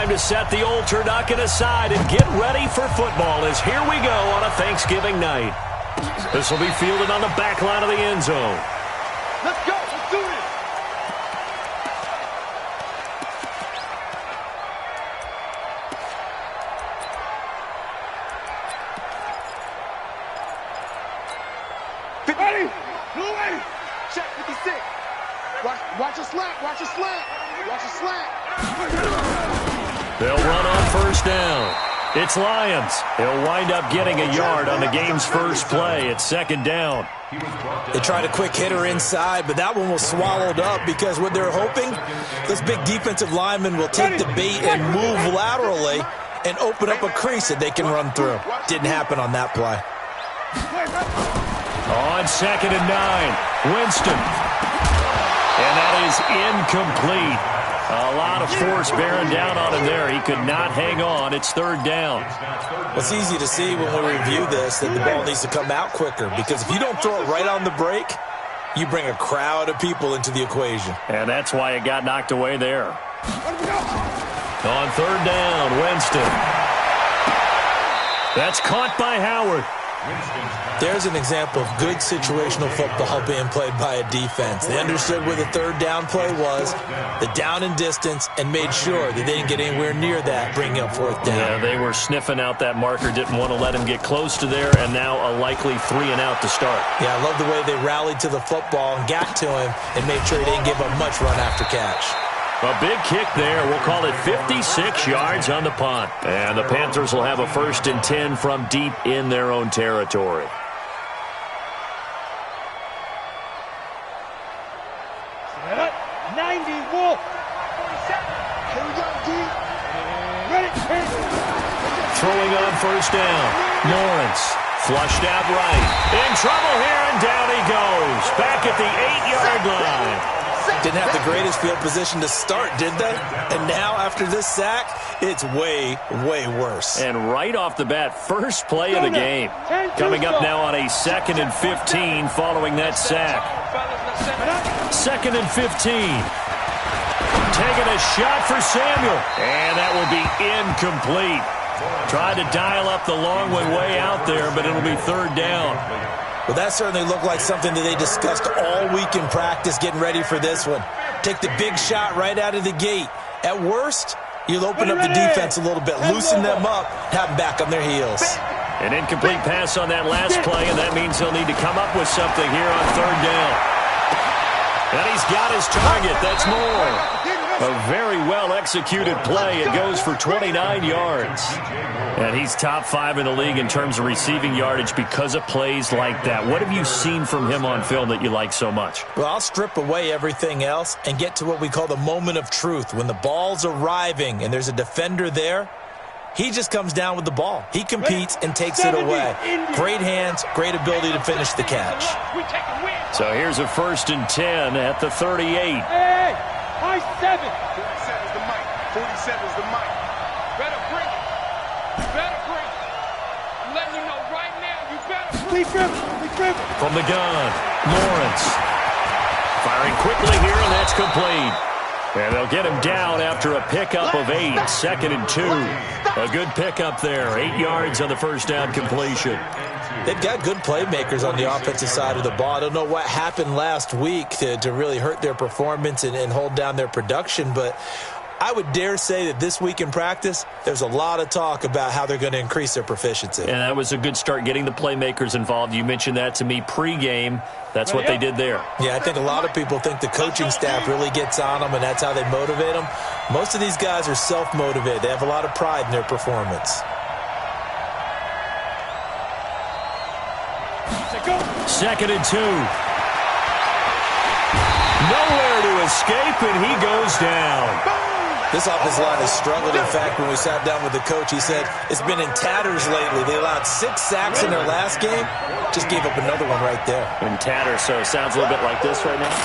time to set the old turducken aside and get ready for football as here we go on a Thanksgiving night. This will be fielded on the back line of the end zone. Let's go. Let's do this. Ready? Blue 80. Check 56. Watch your slant. Watch your slant. Watch your slant. They'll run on first down. It's Lions. He'll wind up getting a yard on the game's first play. It's second down. They tried a quick hitter inside, but that one was swallowed up because what they're hoping, this big defensive lineman will take the bait and move laterally and open up a crease that they can run through. Didn't happen on that play. On 2nd and 9, Winston. And that is incomplete. A lot of force bearing down on him there. He could not hang on. It's third down. Well, it's easy to see when we review this that the ball needs to come out quicker because if you don't throw it right on the break, you bring a crowd of people into the equation. And that's why it got knocked away there. On third down, Winston. That's caught by Howard. There's an example of good situational football being played by a defense. They understood where the third down play was, the down and distance, and made sure that they didn't get anywhere near that, bringing up fourth down. Yeah, they were sniffing out that marker, didn't want to let him get close to there, and now a likely 3 and out to start. Yeah, I love the way they rallied to the football and got to him and made sure he didn't give up much run after catch. A big kick there. We'll call it 56 yards on the punt. And the Panthers will have a 1st and 10 from deep in their own territory. Set up. 90, Wolf. 47. Here we go, D. Ready. Throwing on first down. Lawrence flushed out right. In trouble here, and down he goes. Back at the 8-yard line. Didn't have the greatest field position to start, did they? And now, after this sack, it's way, way worse. And right off the bat, first play of the game. Coming up now on a 2nd and 15 following that sack. 2nd and 15. Taking a shot for Samuel. And that will be incomplete. Tried to dial up the long way out there, but it'll be third down. Well, that certainly looked like something that they discussed all week in practice getting ready for this one. Take the big shot right out of the gate. At worst, you'll open up the defense a little bit, loosen them up, have them back on their heels. An incomplete pass on that last play, and that means he'll need to come up with something here on third down. And he's got his target. That's more. A very well-executed play. It goes for 29 yards. And he's top 5 in the league in terms of receiving yardage because of plays like that. What have you seen from him on film that you like so much? Well, I'll strip away everything else and get to what we call the moment of truth. When the ball's arriving and there's a defender there, he just comes down with the ball. He competes and takes it away. Great hands, great ability to finish the catch. So here's a 1st and 10 at the 38. Hey, high 7. 47's the mic. 47's the mic. Better bring it. Better bring it. I'm letting you know right now, you better. Leave him. From the gun, Lawrence. Firing quickly here, and that's complete. And they'll get him down after a pickup of 8, 2nd and 2. A good pickup there, 8 yards on the first down completion. They've got good playmakers on the offensive side of the ball. I don't know what happened last week to really hurt their performance and hold down their production, but I would dare say that this week in practice, there's a lot of talk about how they're going to increase their proficiency. And that was a good start getting the playmakers involved. You mentioned that to me pregame. That's what they did there. Yeah, I think a lot of people think the coaching staff really gets on them, and that's how they motivate them. Most of these guys are self-motivated. They have a lot of pride in their performance. 2nd and 2. Nowhere to escape, and he goes down. This offensive line has struggled. In fact, when we sat down with the coach, he said it's been in tatters lately. They allowed 6 sacks in their last game. Just gave up another one right there. In tatters, so it sounds a little bit like this right now.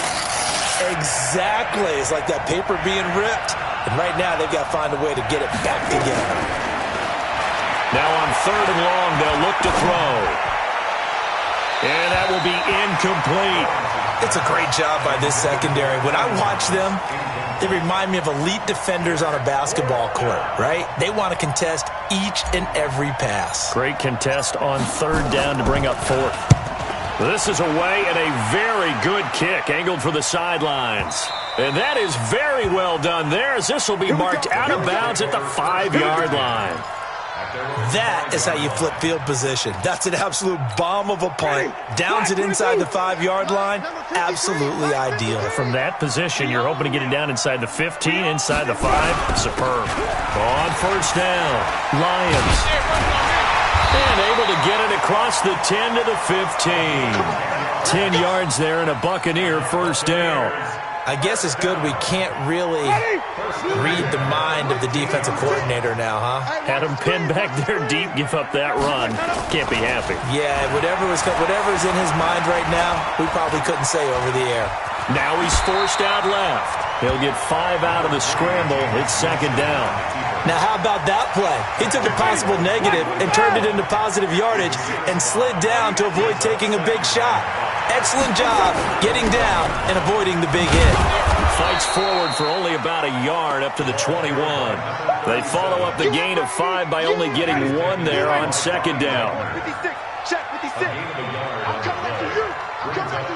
Exactly. It's like that paper being ripped. And right now, they've got to find a way to get it back together. Now on 3rd and long, they'll look to throw. And that will be incomplete. It's a great job by this secondary. When I watch them, they remind me of elite defenders on a basketball court, right? They want to contest each and every pass. Great contest on third down to bring up fourth. This is away and a very good kick angled for the sidelines. And that is very well done there, as this will be marked out of bounds at the 5-yard line. That is how you flip field position. That's an absolute bomb of a punt. Downs it inside the 5-yard line. Absolutely ideal. From that position, you're hoping to get it down inside the 15, inside the 5. Superb. On first down, Lions. And able to get it across the 10 to the 15. 10 yards there and a Buccaneer first down. I guess it's good we can't really read the mind of the defensive coordinator now, huh? Had him pinned back there deep, give up that run. Can't be happy. Yeah, whatever's in his mind right now, we probably couldn't say over the air. Now he's forced out left. He'll get 5 out of the scramble. It's second down. Now how about that play? He took a possible negative and turned it into positive yardage and slid down to avoid taking a big shot. Excellent job getting down and avoiding the big hit. Fights forward for only about a yard up to the 21. They follow up the gain of 5 by only getting 1 there on second down. 56, check 56. I'm coming after you. I'm coming after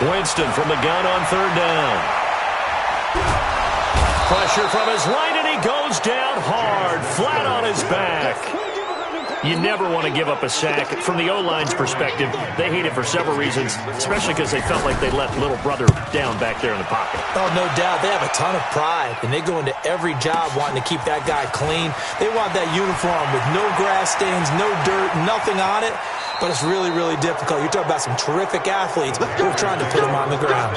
you. Winston from the gun on third down. Pressure from his right, and he goes down hard, flat on his back. You never want to give up a sack. From the O-line's perspective, they hate it for several reasons, especially because they felt like they let little brother down back there in the pocket. Oh, no doubt. They have a ton of pride, and they go into every job wanting to keep that guy clean. They want that uniform with no grass stains, no dirt, nothing on it. But it's really, really difficult. You're talking about some terrific athletes who are trying to put him on the ground.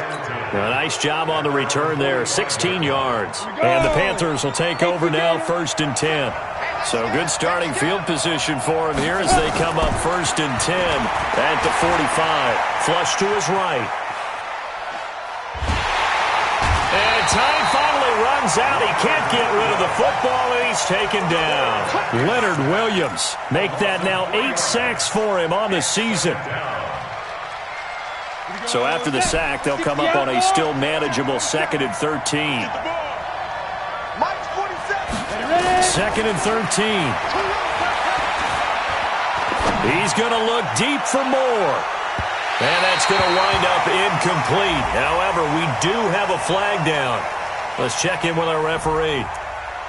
A nice job on the return there, 16 yards. And the Panthers will take over now, 1st and 10. So good starting field position for him here as they come up 1st and 10 at the 45. Flush to his right. And time finally runs out. He can't get rid of the football, and he's taken down. Leonard Williams make that now 8 sacks for him on the season. So after the sack, they'll come up on a still manageable 2nd and 13. 2nd and 13. He's going to look deep for more. And that's going to wind up incomplete. However, we do have a flag down. Let's check in with our referee.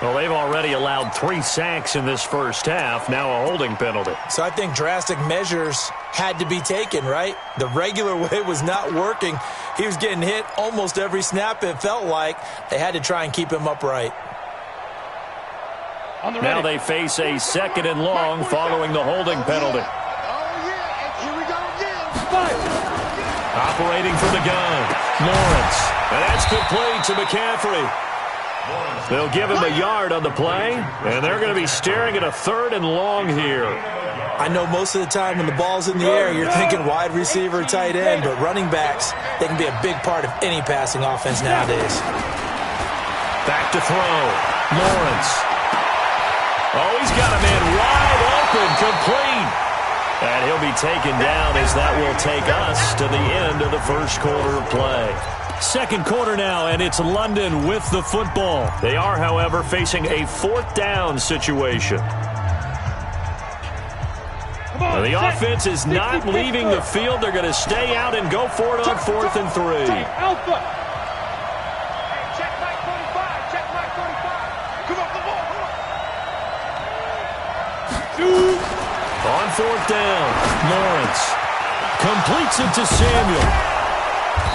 Well, they've already allowed 3 sacks in this first half. Now a holding penalty. So I think drastic measures had to be taken, right? The regular way was not working. He was getting hit almost every snap, it felt like. They had to try and keep him upright. Now they face a 2nd and long following the holding penalty. Operating from the gun, Lawrence. And that's complete to McCaffrey. They'll give him a yard on the play, and they're going to be staring at a 3rd and long here. I know most of the time when the ball's in the air, you're thinking wide receiver, tight end, but running backs, they can be a big part of any passing offense nowadays. Back to throw, Lawrence. Oh, he's got a man wide open, complete. And he'll be taken down as that will take us to the end of the first quarter of play. Second quarter now, and it's London with the football. They are, however, facing a 4th down situation. Now, the offense is not leaving the field. They're going to stay out and go for it on 4th and 3. On 4th down, Lawrence completes it to Samuel.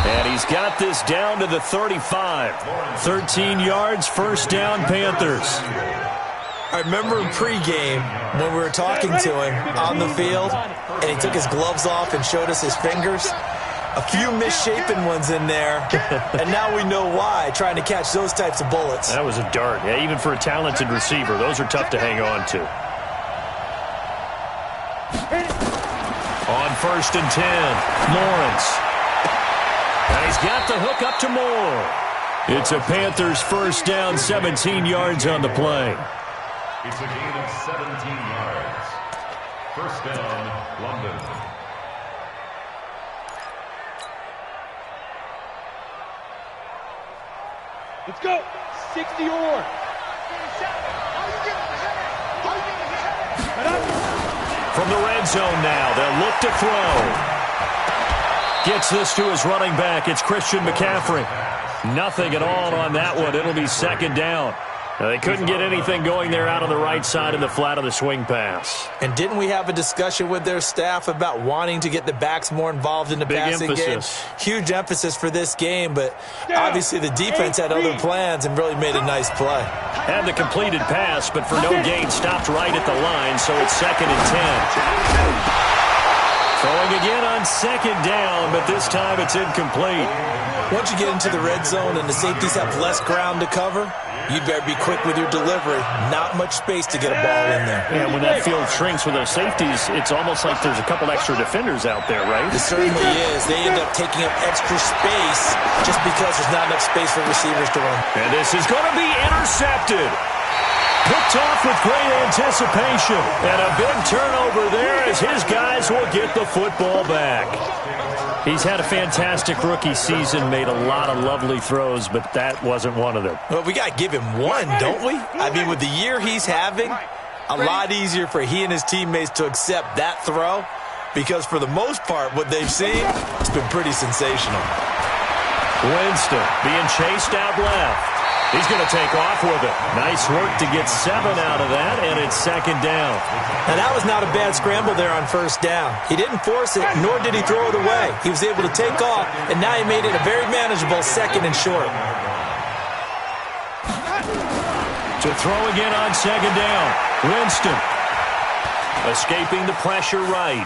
And he's got this down to the 35. 13 yards, first down, Panthers. I remember in pregame when we were talking to him on the field, and he took his gloves off and showed us his fingers. A few misshapen ones in there, and now we know why, trying to catch those types of bullets. That was a dart. Yeah, even for a talented receiver, those are tough to hang on to. On 1st and 10, Lawrence. And he's got the hook up to Moore. It's a Panthers first down, 17 yards on the play. It's a gain of 17 yards. First down, London. Let's go. 60 or. From the red zone now, they'll look to throw. Gets this to his running back. It's Christian McCaffrey. Nothing at all on that one. It'll be second down. They couldn't get anything going there out on the right side of the flat of the swing pass. And didn't we have a discussion with their staff about wanting to get the backs more involved in the passing game? Huge emphasis for this game, but obviously the defense had other plans and really made a nice play. Had the completed pass, but for no gain, stopped right at the line, so it's 2nd and 10. Throwing again on 2nd down, but this time it's incomplete. Once you get into the red zone and the safeties have less ground to cover, you'd better be quick with your delivery. Not much space to get a ball in there. Yeah, when that field shrinks with those safeties, it's almost like there's a couple extra defenders out there, right? It certainly is. They end up taking up extra space just because there's not enough space for receivers to run. And this is going to be intercepted. Picked off with great anticipation. And a big turnover there as his guys will get the football back. He's had a fantastic rookie season, made a lot of lovely throws, but that wasn't one of them. Well, we got to give him one, don't we? I mean, with the year he's having, a lot easier for he and his teammates to accept that throw because for the most part, what they've seen, it's been pretty sensational. Winston being chased out left. He's going to take off with it. Nice work to get 7 out of that, and it's 2nd down. Now, that was not a bad scramble there on 1st down. He didn't force it, nor did he throw it away. He was able to take off, and now he made it a very manageable 2nd and short. To throw again on 2nd down. Winston escaping the pressure right.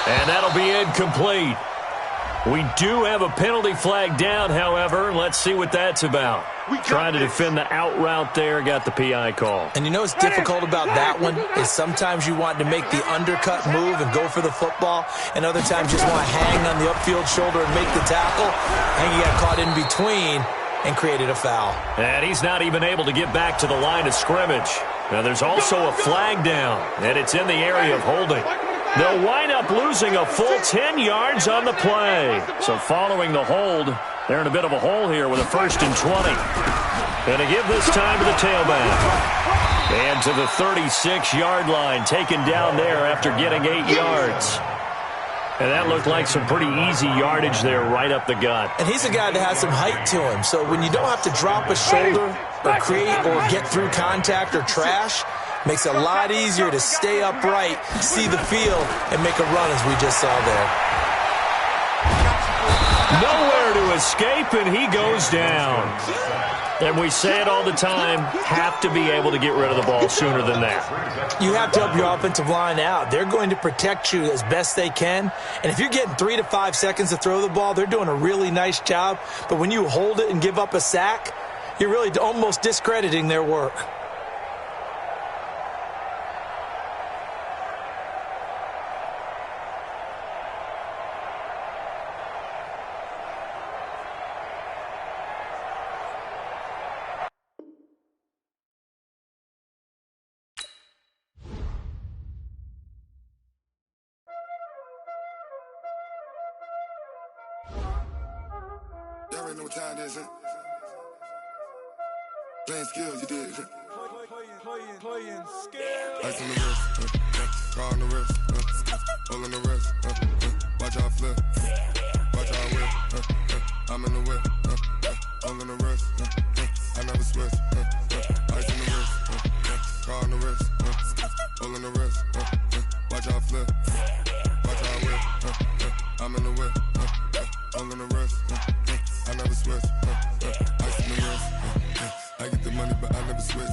And that'll be incomplete. We do have a penalty flag down, however. Let's see what that's about. Trying to defend the out route there, got the PI call. And you know what's difficult about that one is sometimes you want to make the undercut move and go for the football, and other times you just want to hang on the upfield shoulder and make the tackle, and you got caught in between and created a foul. And he's not even able to get back to the line of scrimmage. Now there's also a flag down, and it's in the area of holding. They'll wind up losing a full 10 yards on the play. So following the hold, they're in a bit of a hole here with a 1st and 20. Going to give this time to the tailback. And to the 36-yard line, taken down there after getting 8 yards. And that looked like some pretty easy yardage there right up the gut. And he's a guy that has some height to him. So when you don't have to drop a shoulder or create or get through contact or trash, makes it a lot easier to stay upright, see the field, and make a run as we just saw there. Nowhere to escape, and he goes down. And we say it all the time, have to be able to get rid of the ball sooner than that. You have to help your offensive line out. They're going to protect you as best they can. And if you're getting 3 to 5 seconds to throw the ball, they're doing a really nice job. But when you hold it and give up a sack, you're really almost discrediting their work. Y'all already know what time it is, huh? Playing skills, you did. Playing skills. Ice on the wrist, car on the wrist, hole on the wrist, watch out flip, watch out whip, I'm in the whip, hole on the wrist, I never switch, ice on the wrist, car on the wrist, hole on the wrist, watch out flip, watch out whip, I'm in the whip, hole on the wrist, I never switch, ice on the wrist, I get the money but I never switch.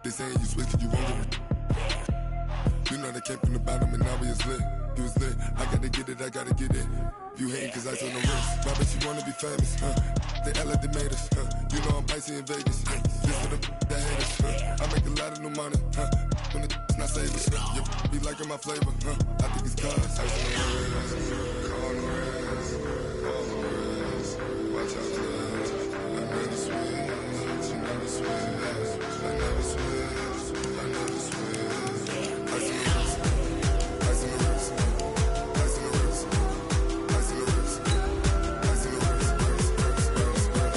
They saying you switch and you won't get it. You know they came from the bottom and now we is lit. You was lit, I gotta get it, I gotta get it. You hating cause ice on the wrist. Why bet you wanna be famous, They act like they made us, You know I'm icy in Vegas, This for the that hate us, I make a lot of new money, When it's not savers, You be liking my flavor, I think it's cuz ice on the wrist, car on the wrist, all on the wrist, watch out for this. I never switch, you never switch, I never switch, I never switch. Ice on the wrist, ice on the wrist, ice on the wrist, ice on the wrist, ice on the wrist,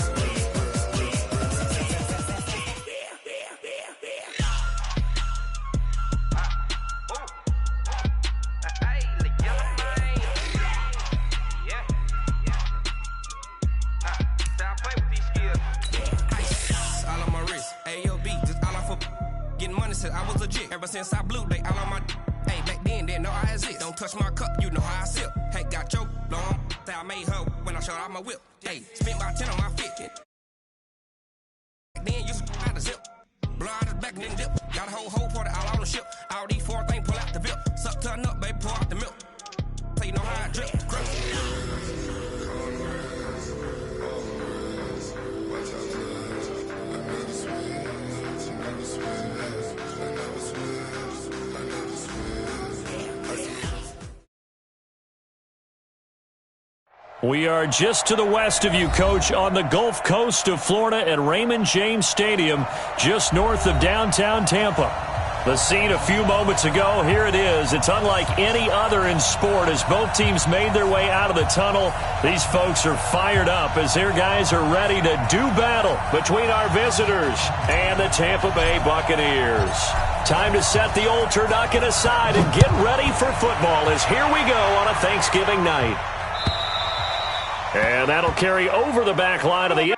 Ever since I blew, they all on my hey, back then, didn't know I exist. Don't touch my cup, you know how I sip. Hey, got your long, say I made her when I showed out my whip. Hey, spent about 10 on my fit. Then you out the zip. Blow out his back and then dip. Got a whole party all on the ship. All these four things pull out the bip. Suck to a nut, baby, pour out the milk. So you know how I drip. We are just to the west of you, Coach, on the Gulf Coast of Florida at Raymond James Stadium, just north of downtown Tampa. The scene a few moments ago, here it is. It's unlike any other in sport as both teams made their way out of the tunnel. These folks are fired up as their guys are ready to do battle between our visitors and the Tampa Bay Buccaneers. Time to set the old turducken aside and get ready for football as here we go on a Thanksgiving night. And that'll carry over the back line of the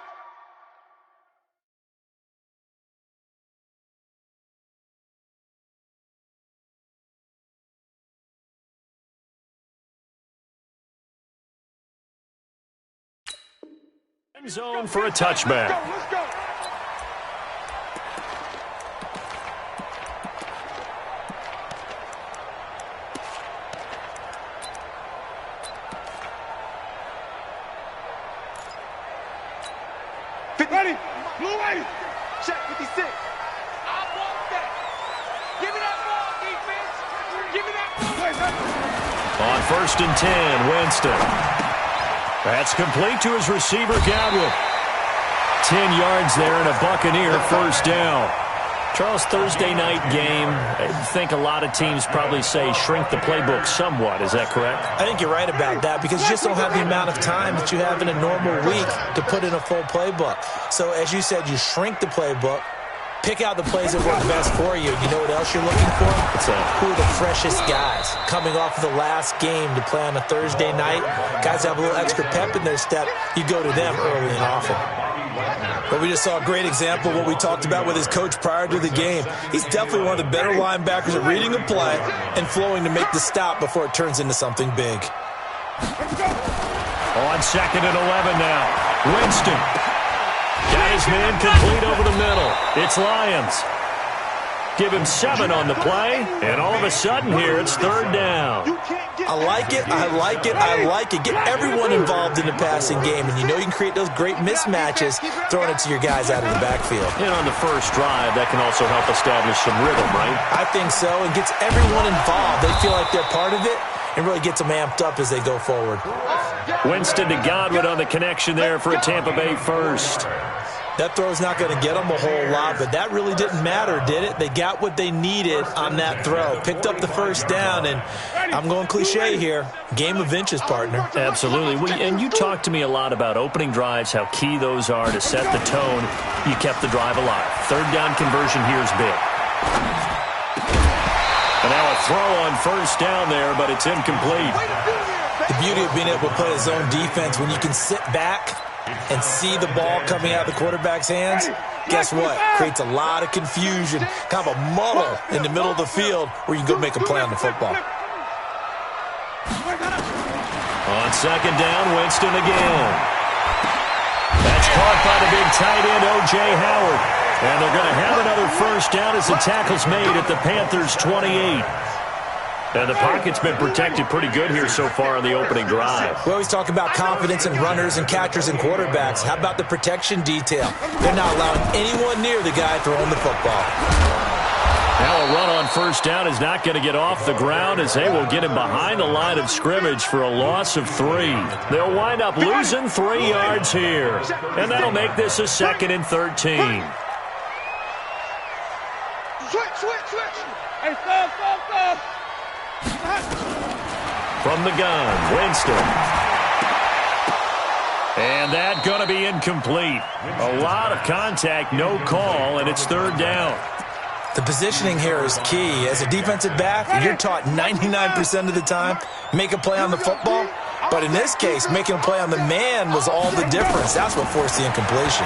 end zone for a touchback. Let's go. Ready? Blue 80. Check 56. I want that. Give me that ball, defense. Give me that ball. On 1st and 10, Winston. That's complete to his receiver, Godwin. 10 yards there and a Buccaneer first down. Charles, Thursday night game, I think a lot of teams probably say shrink the playbook somewhat. Is that correct? I think you're right about that because you just don't have the amount of time that you have in a normal week to put in a full playbook. So as you said, you shrink the playbook, pick out the plays that work best for you. You know what else you're looking for? What's that? Who are the freshest guys coming off of the last game to play on a Thursday night? Guys have a little extra pep in their step. You go to them early and often. But we just saw a great example of what we talked about with his coach prior to the game. He's definitely one of the better linebackers at reading the play and flowing to make the stop before it turns into something big. On 2nd and 11 now. Winston. Got his man complete over the middle. It's Lions. Give him 7 on the play, and all of a sudden here it's 3rd down. I like it, I like it, I like it. Get everyone involved in the passing game, and you know you can create those great mismatches throwing it to your guys out of the backfield. And on the first drive, that can also help establish some rhythm, right? I think so, and gets everyone involved. They feel like they're part of it, and really gets them amped up as they go forward. Winston to Godwin on the connection there for a Tampa Bay first. That throw's not going to get them a whole lot, but that really didn't matter, did it? They got what they needed on that throw. Picked up the first down, and I'm going cliche here. Game of inches, partner. Absolutely. And you talked to me a lot about opening drives, how key those are to set the tone. You kept the drive alive. 3rd down conversion here is big. And now a throw on first down there, but it's incomplete. The beauty of being able to play a zone defense when you can sit back and see the ball coming out of the quarterback's hands, guess what? Creates a lot of confusion, kind of a muddle in the middle of the field where you can go make a play on the football. On 2nd down, Winston again. That's caught by the big tight end, O.J. Howard. And they're going to have another first down as the tackle's made at the Panthers' 28. And the pocket's been protected pretty good here so far on the opening drive. We always talk about confidence in runners and catchers and quarterbacks. How about the protection detail? They're not allowing anyone near the guy throwing the football. Now a run on first down is not going to get off the ground as they will get him behind the line of scrimmage for a loss of 3. They'll wind up losing 3 yards here. And that'll make this a 2nd and 13. Switch. Hey, stop. From the gun, Winston. And that going to be incomplete. A lot of contact, no call, and it's 3rd down. The positioning here is key. As a defensive back, you're taught 99% of the time, make a play on the football. But in this case, making a play on the man was all the difference. That's what forced the incompletion.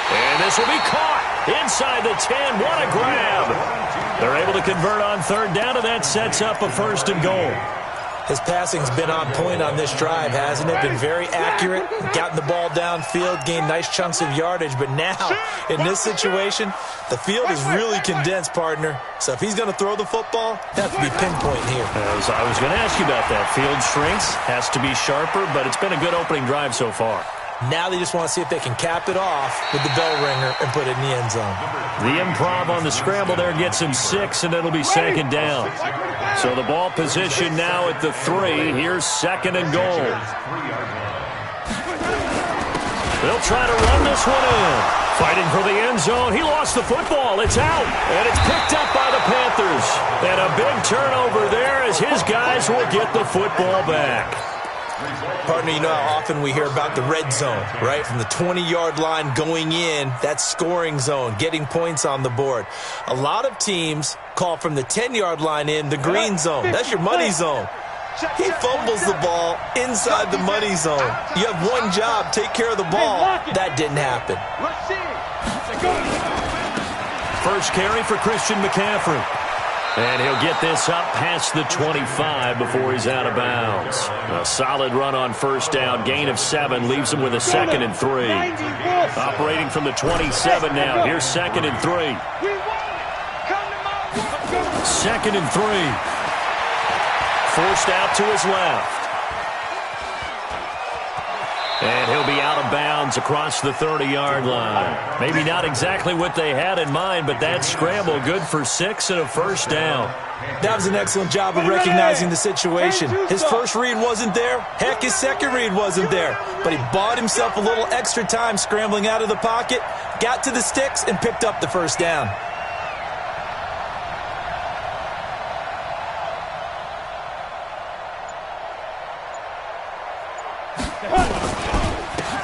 And this will be caught. Inside the 10, what a grab. They're able to convert on third down, and that sets up a 1st and goal. His passing's been on point on this drive, hasn't it? Been very accurate, gotten the ball downfield, gained nice chunks of yardage. But now, in this situation, the field is really condensed, partner. So if he's going to throw the football, it has to be pinpoint here. As I was going to ask you about that. Field shrinks, has to be sharper, but it's been a good opening drive so far. Now they just want to see if they can cap it off with the bell ringer and put it in the end zone. The improv on the scramble there gets him 6, and it'll be 2nd down. So the ball position now at the 3. Here's 2nd and goal. They'll try to run this one in. Fighting for the end zone. He lost the football. It's out, and it's picked up by the Panthers. And a big turnover there as his guys will get the football back. Partner, you know how often we hear about the red zone, right? From the 20-yard line going in, that's scoring zone, getting points on the board. A lot of teams call from the 10-yard line in the green zone. That's your money zone. He fumbles the ball inside the money zone. You have one job, take care of the ball. That didn't happen. First carry for Christian McCaffrey. And he'll get this up past the 25 before he's out of bounds. A solid run on 1st down. Gain of 7 leaves him with a 2nd and 3. Operating from the 27 now. Here's 2nd and 3. 2nd and 3. Forced out to his left. And he'll be out of bounds across the 30-yard line. Maybe not exactly what they had in mind, but that scramble good for 6 and a 1st down. That was an excellent job of recognizing the situation. His first read wasn't there. Heck, his second read wasn't there. But he bought himself a little extra time scrambling out of the pocket, got to the sticks, and picked up the 1st down.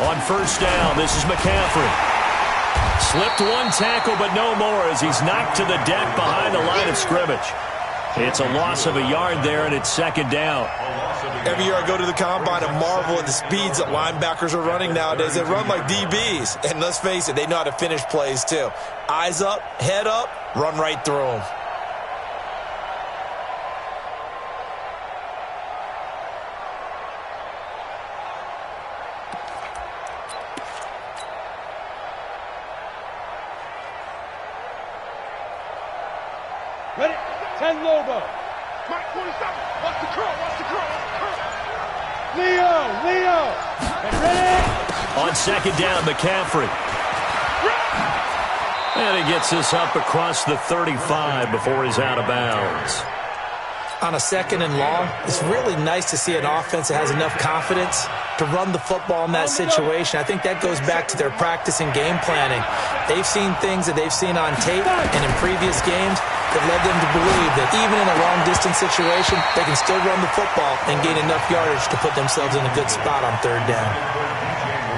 On 1st down, this is McCaffrey. Slipped one tackle, but no more as he's knocked to the deck behind the line of scrimmage. It's a loss of a yard there, and it's 2nd down. Every year I go to the combine and marvel at the speeds that linebackers are running nowadays. They run like DBs. And let's face it, they know how to finish plays too. Eyes up, head up, run right through them. Ready? 10 Lobo. Mike 47. Watch the curl. Watch the curl. Leo. And ready? On 2nd down, McCaffrey. And he gets this up across the 35 before he's out of bounds. On a 2nd and long, it's really nice to see an offense that has enough confidence to run the football in that situation. I think that goes back to their practice and game planning. They've seen things that they've seen on tape and in previous games that led them to believe that even in a long-distance situation, they can still run the football and gain enough yardage to put themselves in a good spot on 3rd down.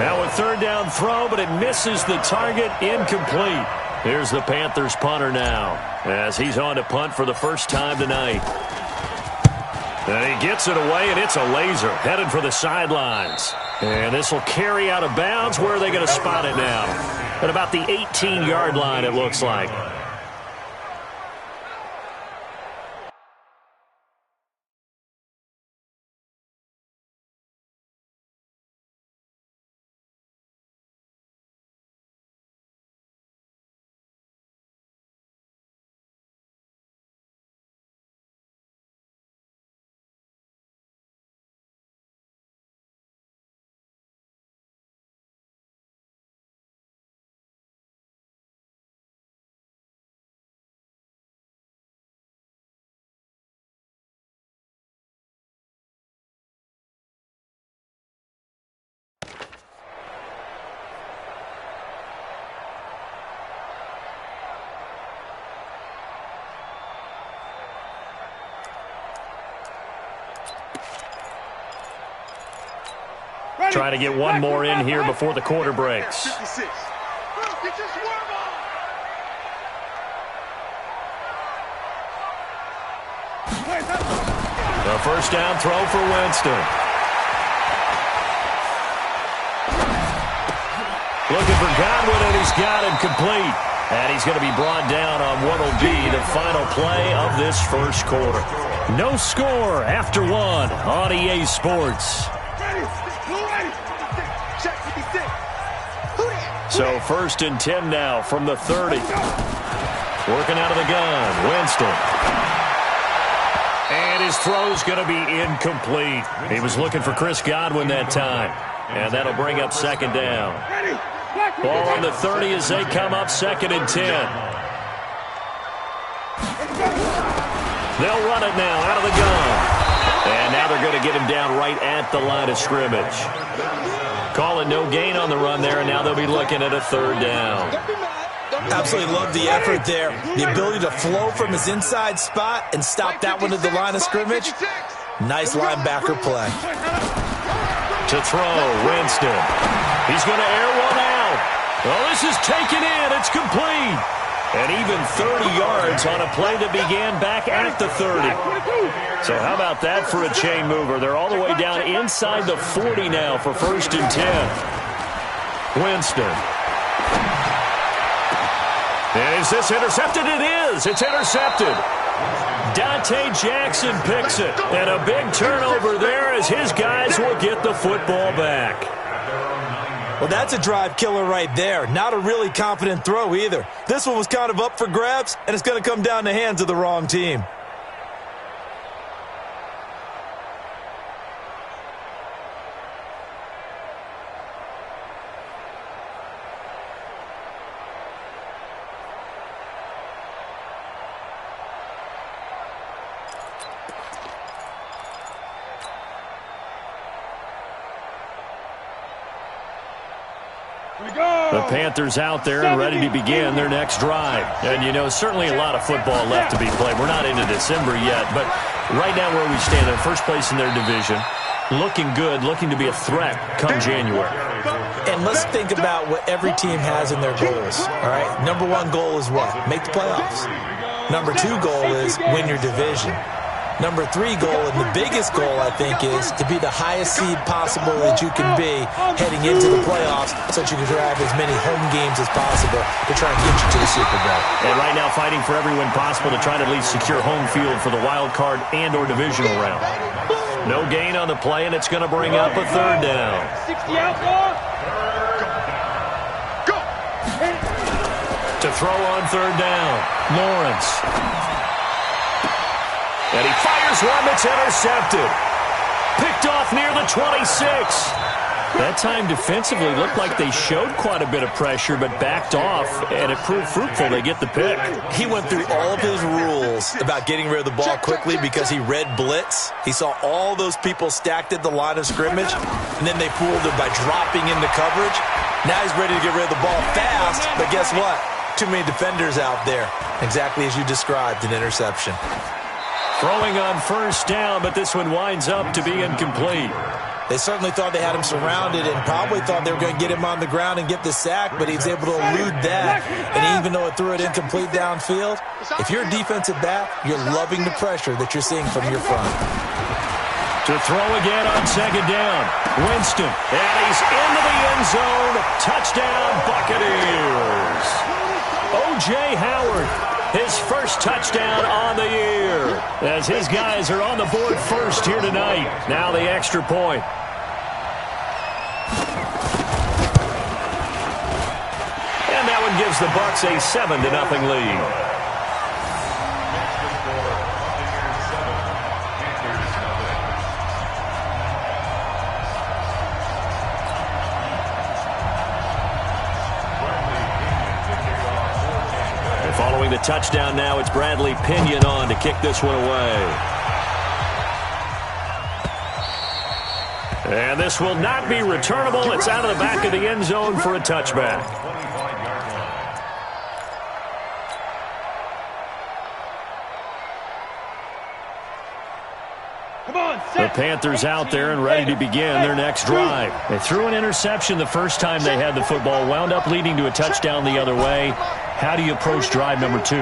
Now a 3rd down throw, but it misses the target, incomplete. Here's the Panthers punter now as he's on to punt for the first time tonight. And he gets it away, and it's a laser headed for the sidelines. And this will carry out of bounds. Where are they going to spot it now? At about the 18-yard line, it looks like. Trying to get one more in here before the quarter breaks. 56. The 1st down throw for Winston. Looking for Godwin, and he's got him complete. And he's going to be brought down on what will be the final play of this first quarter. No score after one on EA Sports. So 1st and 10 now from the 30. Working out of the gun, Winston. And his throw's going to be incomplete. He was looking for Chris Godwin that time. And that'll bring up 2nd down. Ball on the 30 as they come up 2nd and 10. They'll run it now out of the gun. And now they're going to get him down right at the line of scrimmage. Calling no gain on the run there, and now they'll be looking at a 3rd down. Absolutely love the effort there. The ability to flow from his inside spot and stop that one at the line of scrimmage. Nice linebacker play. To throw, Winston. He's going to air one out. Well, this is taken in. It's complete. And even 30 yards on a play that began back at the 30. So how about that for a chain mover? They're all the way down inside the 40 now for 1st and 10. Winston. Is this intercepted? It is. It's intercepted. Dante Jackson picks it. And a big turnover there as his guys will get the football back. Well, that's a drive killer right there. Not a really confident throw either. This one was kind of up for grabs, and it's going to come down the hands of the wrong team. The Panthers out there and ready to begin their next drive. And, you know, certainly a lot of football left to be played. We're not into December yet, but right now where we stand in first place in their division, looking good, looking to be a threat come January. And let's think about what every team has in their goals, all right? Number 1 goal is what? Make the playoffs. Number 2 goal is win your division. Number 3 goal, and the biggest goal, I think, is to be the highest seed possible that you can be heading into the playoffs so that you can grab as many home games as possible to try and get you to the Super Bowl. And right now fighting for every win possible to try to at least secure home field for the wild card and or divisional round. No gain on the play, and it's going to bring up a 3rd down. 60 out, ball. Go. To throw on 3rd down, Lawrence. And he fires one that's intercepted. Picked off near the 26. That time defensively looked like they showed quite a bit of pressure, but backed off, and it proved fruitful. They get the pick. He went through all of his rules about getting rid of the ball quickly because he read blitz. He saw all those people stacked at the line of scrimmage, and then they fooled him by dropping into coverage. Now he's ready to get rid of the ball fast, but guess what? Too many defenders out there. Exactly as you described, an interception. Throwing on 1st down, but this one winds up to be incomplete. They certainly thought they had him surrounded and probably thought they were going to get him on the ground and get the sack, but he was able to elude that. And even though it threw it incomplete downfield, if you're a defensive back, you're loving the pressure that you're seeing from your front. To throw again on 2nd down. Winston, and he's into the end zone. Touchdown, Buccaneers. O.J. Howard, his first touchdown on the year, as his guys are on the board first here tonight. Now the extra point. And that one gives the Bucs a 7-0 lead. Following the touchdown now, it's Bradley Pinion on to kick this one away. And this will not be returnable. It's out of the back of the end zone for a touchback. The Panthers out there and ready to begin their next drive. They threw an interception the first time they had the football, wound up leading to a touchdown the other way. How do you approach drive number 2?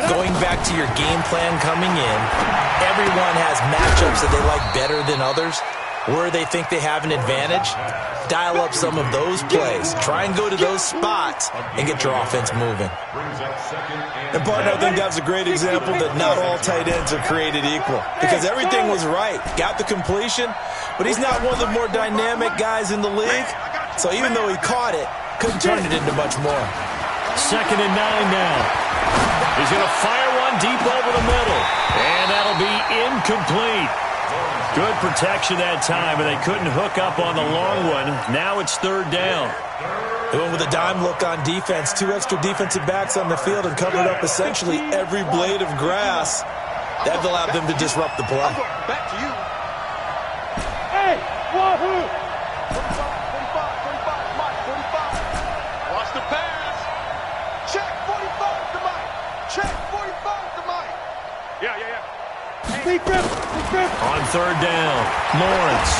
Going back to your game plan coming in, everyone has matchups that they like better than others. where they think they have an advantage, dial up some of those plays. Try and go to those spots and get your offense moving. And, partner, I think that's a great example that not all tight ends are created equal, because everything was right. Got the completion, but he's not one of the more dynamic guys in the league. So even though he caught it, couldn't turn it into much more. 2nd and 9 now. He's going to fire one deep over the middle, and that'll be incomplete. Good protection that time, and they couldn't hook up on the long one. Now it's 3rd down. They went with a dime look on defense. 2 extra defensive backs on the field and covered up essentially every blade of grass. That allowed them to disrupt the play. Back to you. Hey, wahoo! 45, Mike, 45. Watch the pass. Check, 45 to Mike. Check, 45 to Mike. Yeah. On 3rd down, Lawrence.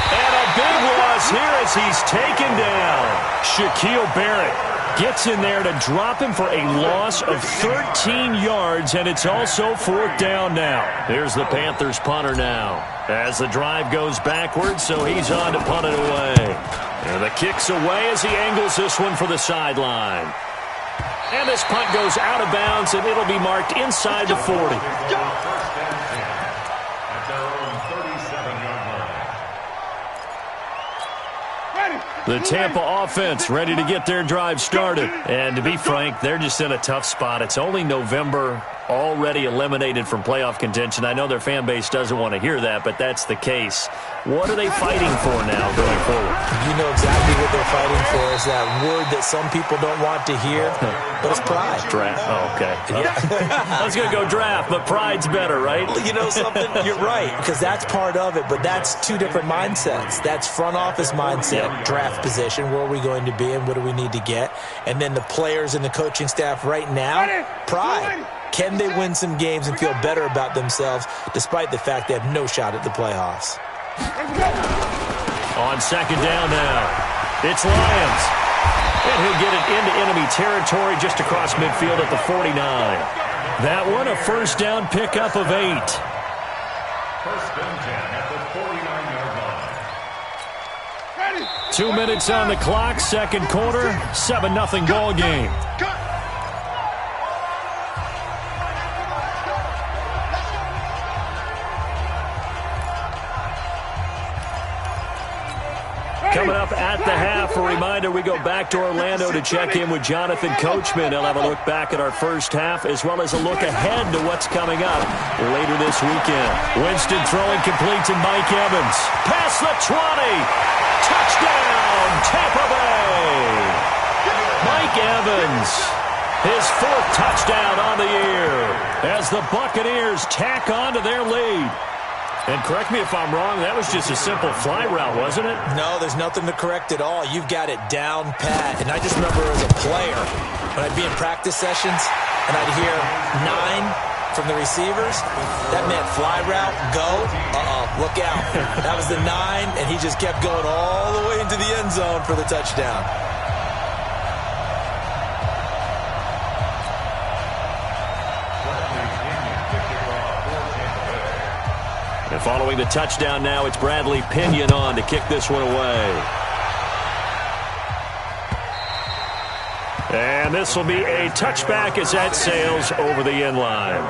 And a big loss here as he's taken down. Shaquille Barrett gets in there to drop him for a loss of 13 yards, and it's also 4th down now. Here's the Panthers punter now as the drive goes backwards, so he's on to punt it away. And the kick's away as he angles this one for the sideline. And this punt goes out of bounds, and it'll be marked inside the 40. The Tampa offense ready to get their drive started. And to be frank, they're just in a tough spot. It's only November, already eliminated from playoff contention. I know their fan base doesn't want to hear that, but that's the case. What are they fighting for now going forward? You know exactly what they're fighting for. Is that word that some people don't want to hear, but it's pride. Draft. Oh, okay. I was going to go draft, but pride's better, right? You know something? You're right, because that's part of it, but that's 2 different mindsets. That's front office mindset, draft position, where are we going to be and what do we need to get? And then the players and the coaching staff right now, pride. Can they win some games and feel better about themselves despite the fact they have no shot at the playoffs? On 2nd down now, it's Lions. And he'll get it into enemy territory just across midfield at the 49. That one, a 1st down pickup of 8. 1st and 10 at the 49-yard line. 2 minutes on the clock, 2nd quarter, 7-0 ball game. Coming up at the half, a reminder, we go back to Orlando to check in with Jonathan Coachman. He'll have a look back at our first half as well as a look ahead to what's coming up later this weekend. Winston throwing complete to Mike Evans. Past the 20. Touchdown, Tampa Bay. Mike Evans, his 4th touchdown on the year as the Buccaneers tack on to their lead. And correct me if I'm wrong, that was just a simple fly route, wasn't it? No, there's nothing to correct at all. You've got it down pat. And I just remember as a player, when I'd be in practice sessions and I'd hear 9 from the receivers, that meant fly route, go, look out. That was the 9, and he just kept going all the way into the end zone for the touchdown. And following the touchdown now, it's Bradley Pinion on to kick this one away. And this will be a touchback as that sails over the end line.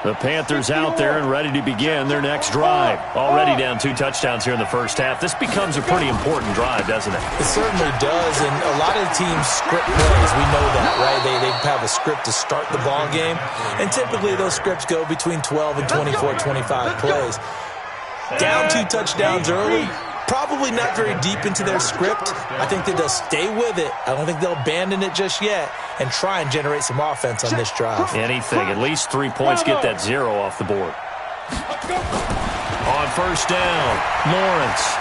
The Panthers out there and ready to begin their next drive. Already down 2 touchdowns here in the first half. This becomes a pretty important drive, doesn't it? It certainly does, and a lot of teams script plays. We know that, right? They have a script to start the ball game, and typically those scripts go between 12 and 24, 25 plays. Down 2 touchdowns early, probably not very deep into their script. I think that they'll stay with it. I don't think they'll abandon it just yet and try and generate some offense on this drive. Anything. At least 3 points, get that 0 off the board. On 1st down, Lawrence.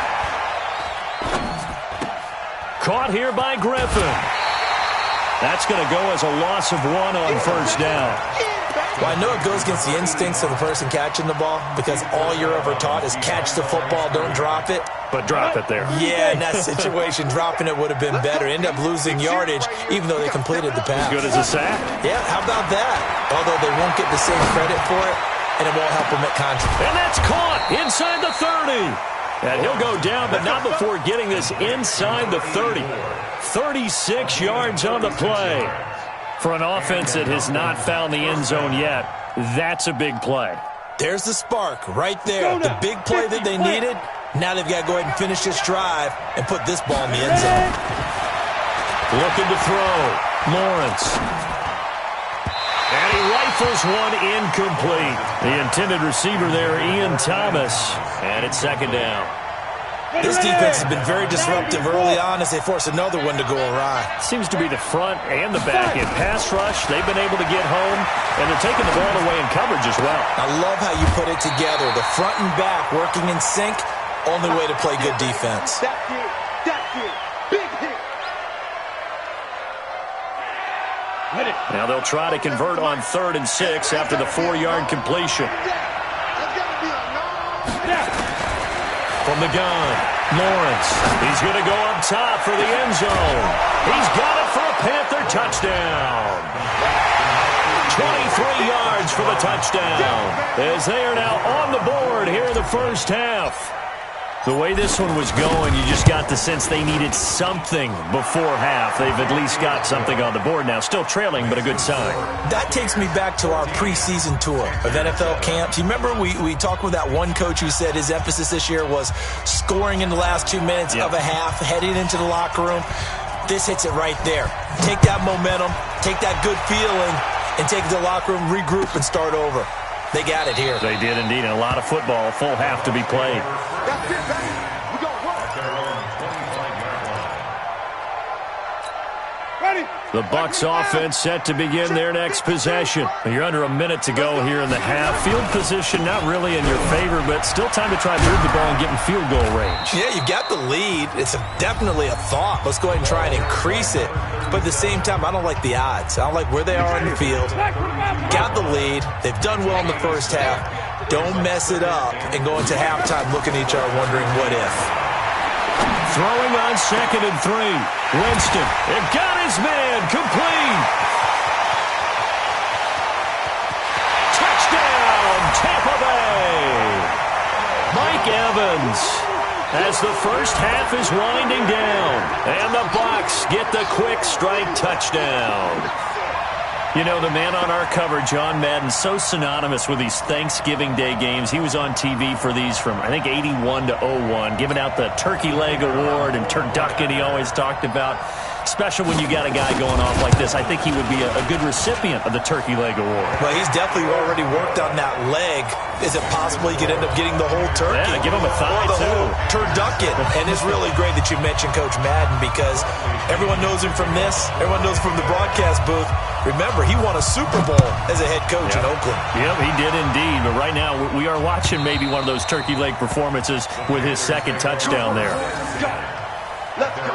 Caught here by Griffin. That's going to go as a loss of 1 on 1st down. Well, I know it goes against the instincts of the person catching the ball because all you're ever taught is catch the football, don't drop it. but drop it there. Yeah, in that situation, dropping it would have been better. End up losing yardage, even though they completed the pass. As good as a sack? Yeah, how about that? Although they won't get the same credit for it, and it won't help them at contract. And that's caught inside the 30. And he'll go down, but not before getting this inside the 30. 36 yards on the play. For an offense that has not found the end zone yet, that's a big play. There's the spark right there. The big play that they needed. Now they've got to go ahead and finish this drive and put this ball in the end zone. Looking to throw. Lawrence. And he rifles one incomplete. The intended receiver there, Ian Thomas. And it's second down. This defense has been very disruptive early on as they force another one to go awry. Seems to be the front and the back. In pass rush, they've been able to get home, and they're taking the ball away in coverage as well. I love how you put it together. The front and back working in sync, only way to play good defense. That's it, big hit. Now they'll try to convert on 3rd and 6 after the 4-yard completion. From the gun, Lawrence. He's going to go up top for the end zone. He's got it for a Panther touchdown. 23 yards for the touchdown. As they are now on the board here in the first half. The way this one was going, you just got the sense they needed something before half. They've at least got something on the board now. Still trailing, but a good sign. That takes me back to our preseason tour of NFL camps. You remember we talked with that one coach who said his emphasis this year was scoring in the last 2 minutes of a half, heading into the locker room. This hits it right there. Take that momentum, take that good feeling, and take it to the locker room, regroup, and start over. They got it here. They did indeed, and a lot of football, full half to be played. That's it, baby. We go ready. The Bucs offense set to begin their next possession. You're under a minute to go here in the half. Field position not really in your favor, but still time to try to move the ball and get in field goal range. Yeah, you've got the lead. It's definitely a thought. Let's go ahead and try and increase it. But at the same time, I don't like the odds. I don't like where they are on the field. Got the lead. They've done well in the first half. Don't mess it up and go into halftime looking at each other wondering what if. Throwing on 2nd and 3. Winston. It got his man. Complete. Touchdown, Tampa Bay. Mike Evans. As the first half is winding down. And the Bucs get the quick strike touchdown. You know, the man on our cover, John Madden, so synonymous with these Thanksgiving Day games. He was on TV for these from, I think, 81 to 01, giving out the Turkey Leg Award and turducken he always talked about. Special when you got a guy going off like this. I think he would be a good recipient of the Turkey Leg Award. Well, he's definitely already worked on that leg. Is it possible he could end up getting the whole turkey? Yeah, give him a thigh, or the too. whole turducken. And it's really great that you mentioned Coach Madden because everyone knows him from this. Everyone knows him from the broadcast booth. Remember, he won a Super Bowl as a head coach in Oakland. Yep, he did indeed. But right now, we are watching maybe one of those turkey leg performances with his second touchdown there. Let's go.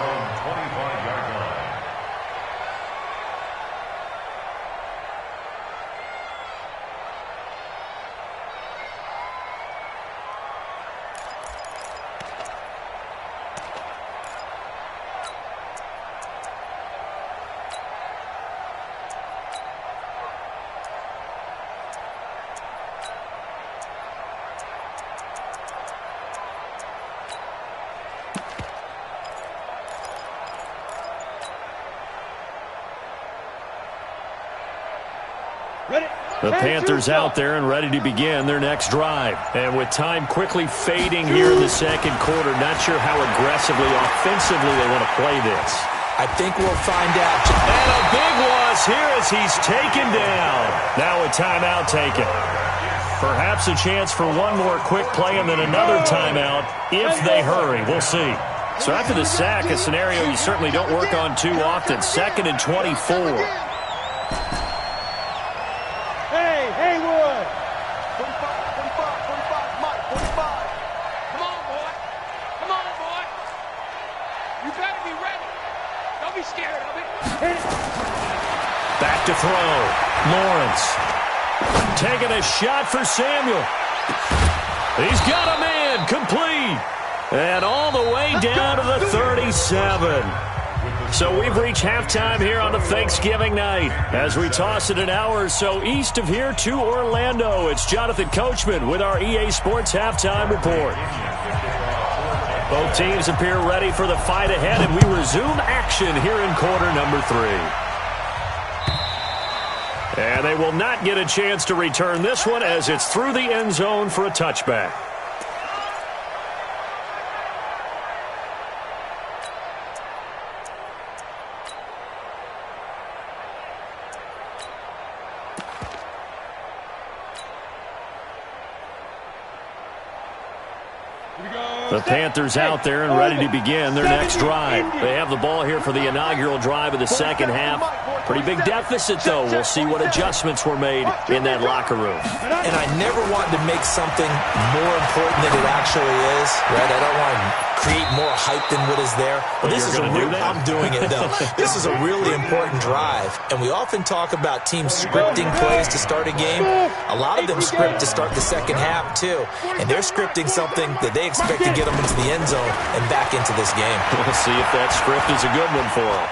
The Panthers out there and ready to begin their next drive. And with time quickly fading here in the second quarter, not sure how aggressively, offensively they want to play this. I think we'll find out. And a big loss here as he's taken down. Now a timeout taken. Perhaps a chance for one more quick play and then another timeout if they hurry. We'll see. So after the sack, a scenario you certainly don't work on too often. 2nd and 24. Haywood. 45, Mike, 45. Come on, boy. Come on, boy. You better be ready. Don't be scared of it. Back to throw. Lawrence. Taking a shot for Samuel. He's got a man. Complete. And all the way down to the 37. So we've reached halftime here on a Thanksgiving night. As we toss it an hour or so east of here to Orlando, it's Jonathan Coachman with our EA Sports Halftime Report. Both teams appear ready for the fight ahead, and we resume action here in quarter number 3. And they will not get a chance to return this one as it's through the end zone for a touchback. The Panthers out there and ready to begin their next drive. They have the ball here for the inaugural drive of the second half. Pretty big deficit, though. We'll see what adjustments were made in that locker room. And I never want to make something more important than it actually is, right? I don't want to create more hype than what is there. But this is I'm doing it, though. This is a really important drive. And we often talk about teams scripting plays to start a game. A lot of them script to start the second half, too. And they're scripting something that they expect to get them into the end zone and back into this game. We'll see if that script is a good one for him.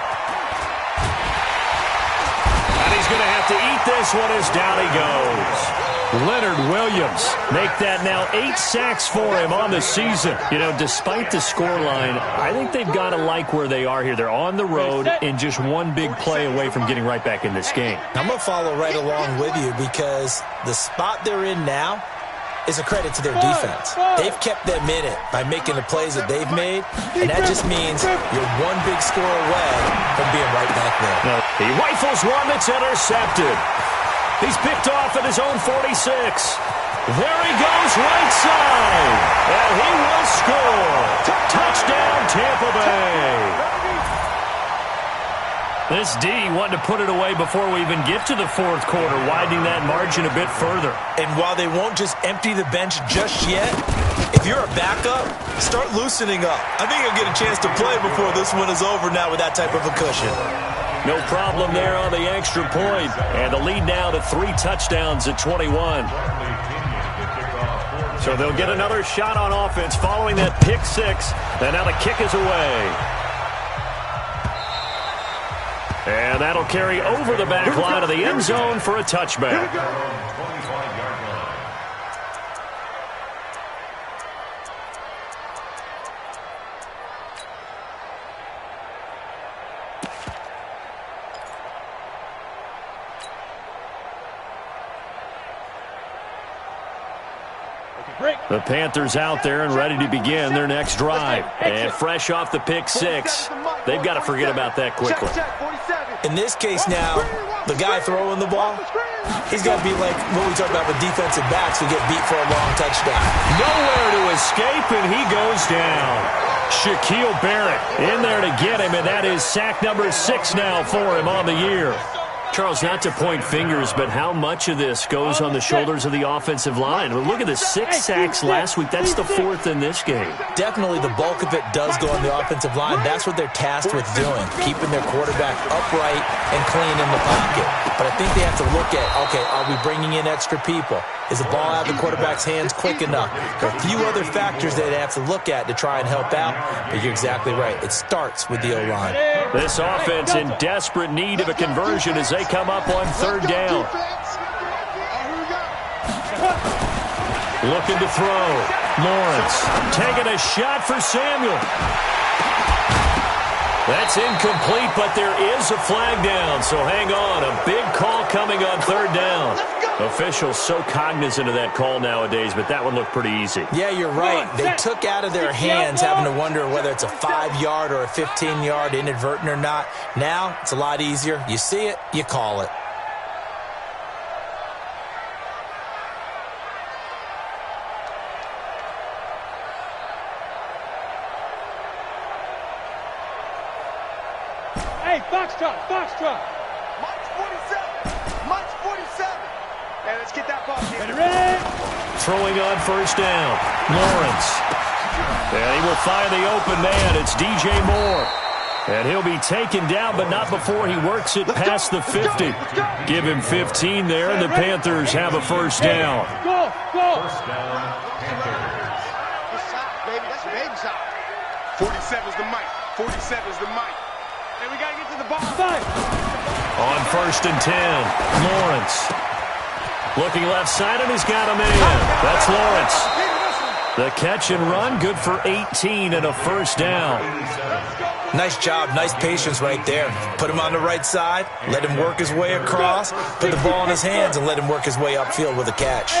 And he's going to have to eat this one as down he goes. Leonard Williams make that now 8 sacks for him on the season. You know, despite the scoreline, I think they've got to like where they are here. They're on the road and just one big play away from getting right back in this game. I'm going to follow right along with you because the spot they're in now is a credit to their defense. They've kept them in it by making the plays that they've made, and that just means you're one big score away from being right back there. No, he rifles one that's intercepted. He's picked off at his own 46. There he goes right side, and he will score. Touchdown, Tampa Bay. This D wanted to put it away before we even get to the fourth quarter, widening that margin a bit further. And while they won't just empty the bench just yet, if you're a backup, start loosening up. I think you'll get a chance to play before this one is over now with that type of a cushion. No problem there on the extra point. And the lead now to 3 touchdowns at 21. So they'll get another shot on offense following that pick 6. And now the kick is away. And that'll carry over the back line of the end zone for a touchback. The Panthers out there and ready to begin their next drive. And fresh off the pick 6, they've got to forget about that quickly. In this case now, the guy throwing the ball, he's got to be like what we talk about with defensive backs who get beat for a long touchdown. Nowhere to escape, and he goes down. Shaquille Barrett in there to get him, and that is sack number 6 now for him on the year. Charles, not to point fingers, but how much of this goes on the shoulders of the offensive line? I mean, look at the 6 sacks last week. That's the 4th in this game. Definitely the bulk of it does go on the offensive line. That's what they're tasked with doing, keeping their quarterback upright and clean in the pocket. But I think they have to look at, okay, are we bringing in extra people? Is the ball out of the quarterback's hands quick enough? There are a few other factors that they have to look at to try and help out, but you're exactly right. It starts with the O-line. This offense in desperate need of a conversion as they come up on 3rd down. Looking to throw. Lawrence taking a shot for Samuel. That's incomplete, but there is a flag down, so hang on. A big call coming on 3rd down. Officials so cognizant of that call nowadays, but that one looked pretty easy. Yeah, you're right. They took out of their hands having to wonder whether it's a 5-yard or a 15-yard inadvertent or not. Now, it's a lot easier. You see it, you call it. Hey, Foxtrot. March 47. March 47. Hey, let's get that ball here. Ready? Throwing on 1st down. Lawrence. And he will find the open man. It's DJ Moore. And he'll be taken down, but not before he works it past the 50. Give him 15 there, and the Panthers have a 1st down. Go. First down, Panthers. baby. That's your baby shot. 47's the mic. 47's the mic. Hey, we got to get to the ball. On 1st and 10, Lawrence. Looking left side, and he's got a man. That's Lawrence. The catch and run, good for 18 and a first down. Nice job, nice patience right there. Put him on the right side, let him work his way across, put the ball in his hands, and let him work his way upfield with a catch.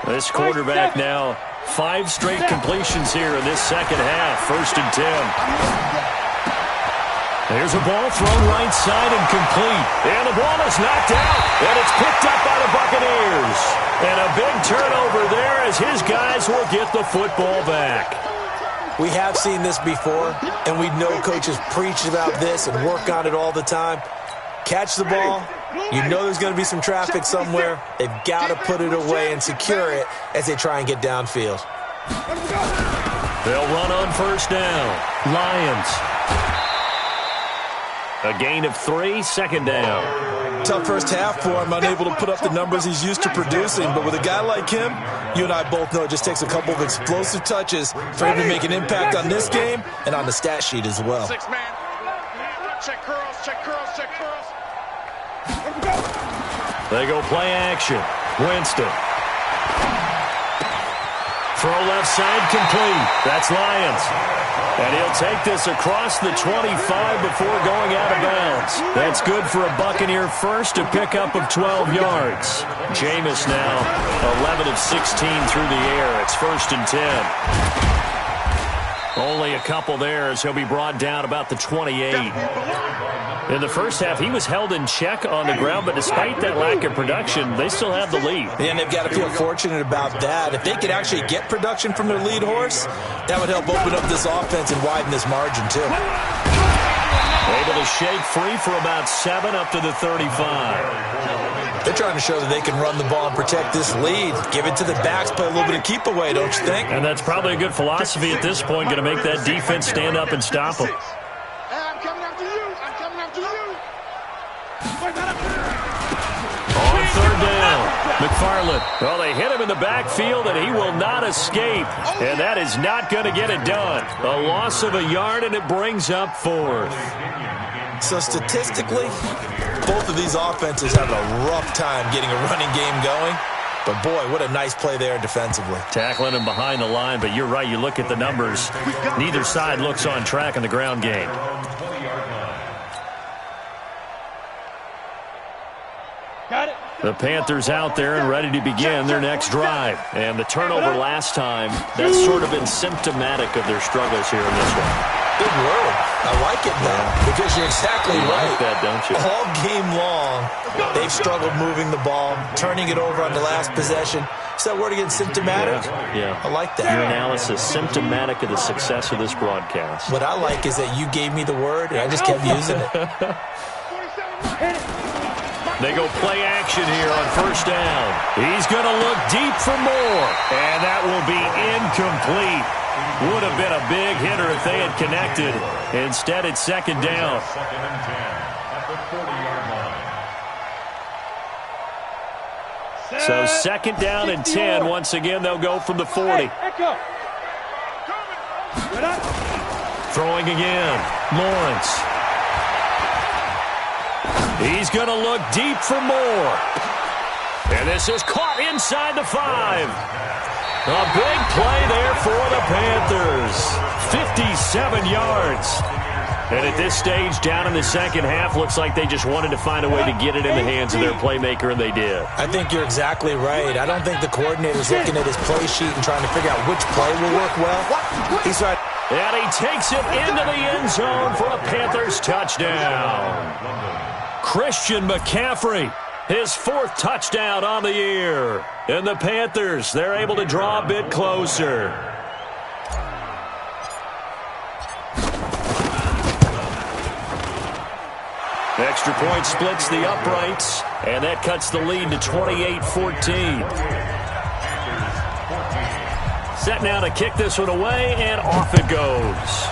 This quarterback now, 5 straight completions here in this second half. 1st and 10. There's a ball thrown right side and complete. And the ball is knocked out. And it's picked up by the Buccaneers. And a big turnover there as his guys will get the football back. We have seen this before, and we know coaches preach about this and work on it all the time. Catch the ball. You know there's going to be some traffic somewhere. They've got to put it away and secure it as they try and get downfield. They'll run on 1st down. Lions. A gain of 3, 2nd down. Tough first half for him, unable to put up the numbers he's used to producing. But with a guy like him, you and I both know it just takes a couple of explosive touches for him to make an impact on this game and on the stat sheet as well. 6 man. Check curls, check curls, check curls. They go play action. Winston. Throw left side complete. That's Lions. And he'll take this across the 25 before going out of bounds. That's good for a Buccaneer first, a pickup of 12 yards. Jameis now 11 of 16 through the air. It's 1st and 10. Only a couple there as he'll be brought down about the 28. In the first half, he was held in check on the ground, but despite that lack of production, they still have the lead. And they've got to feel fortunate about that. If they could actually get production from their lead horse, that would help open up this offense and widen this margin, too. Able to shake free for about 7 up to the 35. They're trying to show that they can run the ball and protect this lead. Give it to the backs, play a little bit of keep away, don't you think? And that's probably a good philosophy at this point, going to make that defense stand up and stop them. I'm coming after you. I'm coming after you. On 3rd down, McFarland. Well, they hit him in the backfield, and he will not escape. And that is not going to get it done. A loss of a yard, and it brings up 4th. So statistically, both of these offenses have a rough time getting a running game going. But, boy, what a nice play there defensively. Tackling him behind the line, but you're right. You look at the numbers. Neither side looks on track in the ground game. Got it. The Panthers out there and ready to begin their next drive. And the turnover last time, that's sort of been symptomatic of their struggles here in this one. Good word. I like it now because you're exactly right. Like that, don't you? All game long, they've struggled moving the ball, turning it over on the last possession. Is that word again, symptomatic? Yeah. I like that. Your analysis, symptomatic of the success of this broadcast. What I like is that you gave me the word, and I just kept using it. They go play action here on 1st down. He's going to look deep for more, and that will be incomplete. Would have been a big hitter if they had connected. Instead, it's 2nd down. 2nd and 10 at the 40-yard line. So 2nd down and 10. Once again, they'll go from the 40. Throwing again. Lawrence. He's going to look deep for more. And this is caught inside the 5. A big play there for the Panthers. 57 yards. And at this stage, down in the second half, looks like they just wanted to find a way to get it in the hands of their playmaker, and they did. I think you're exactly right. I don't think the coordinator's looking at his play sheet and trying to figure out which play will work well. He's right. And he takes it into the end zone for a Panthers touchdown. Christian McCaffrey, his 4th touchdown on the year. And the Panthers, they're able to draw a bit closer. Extra point splits the uprights, and that cuts the lead to 28-14. Set now to kick this one away, and off it goes.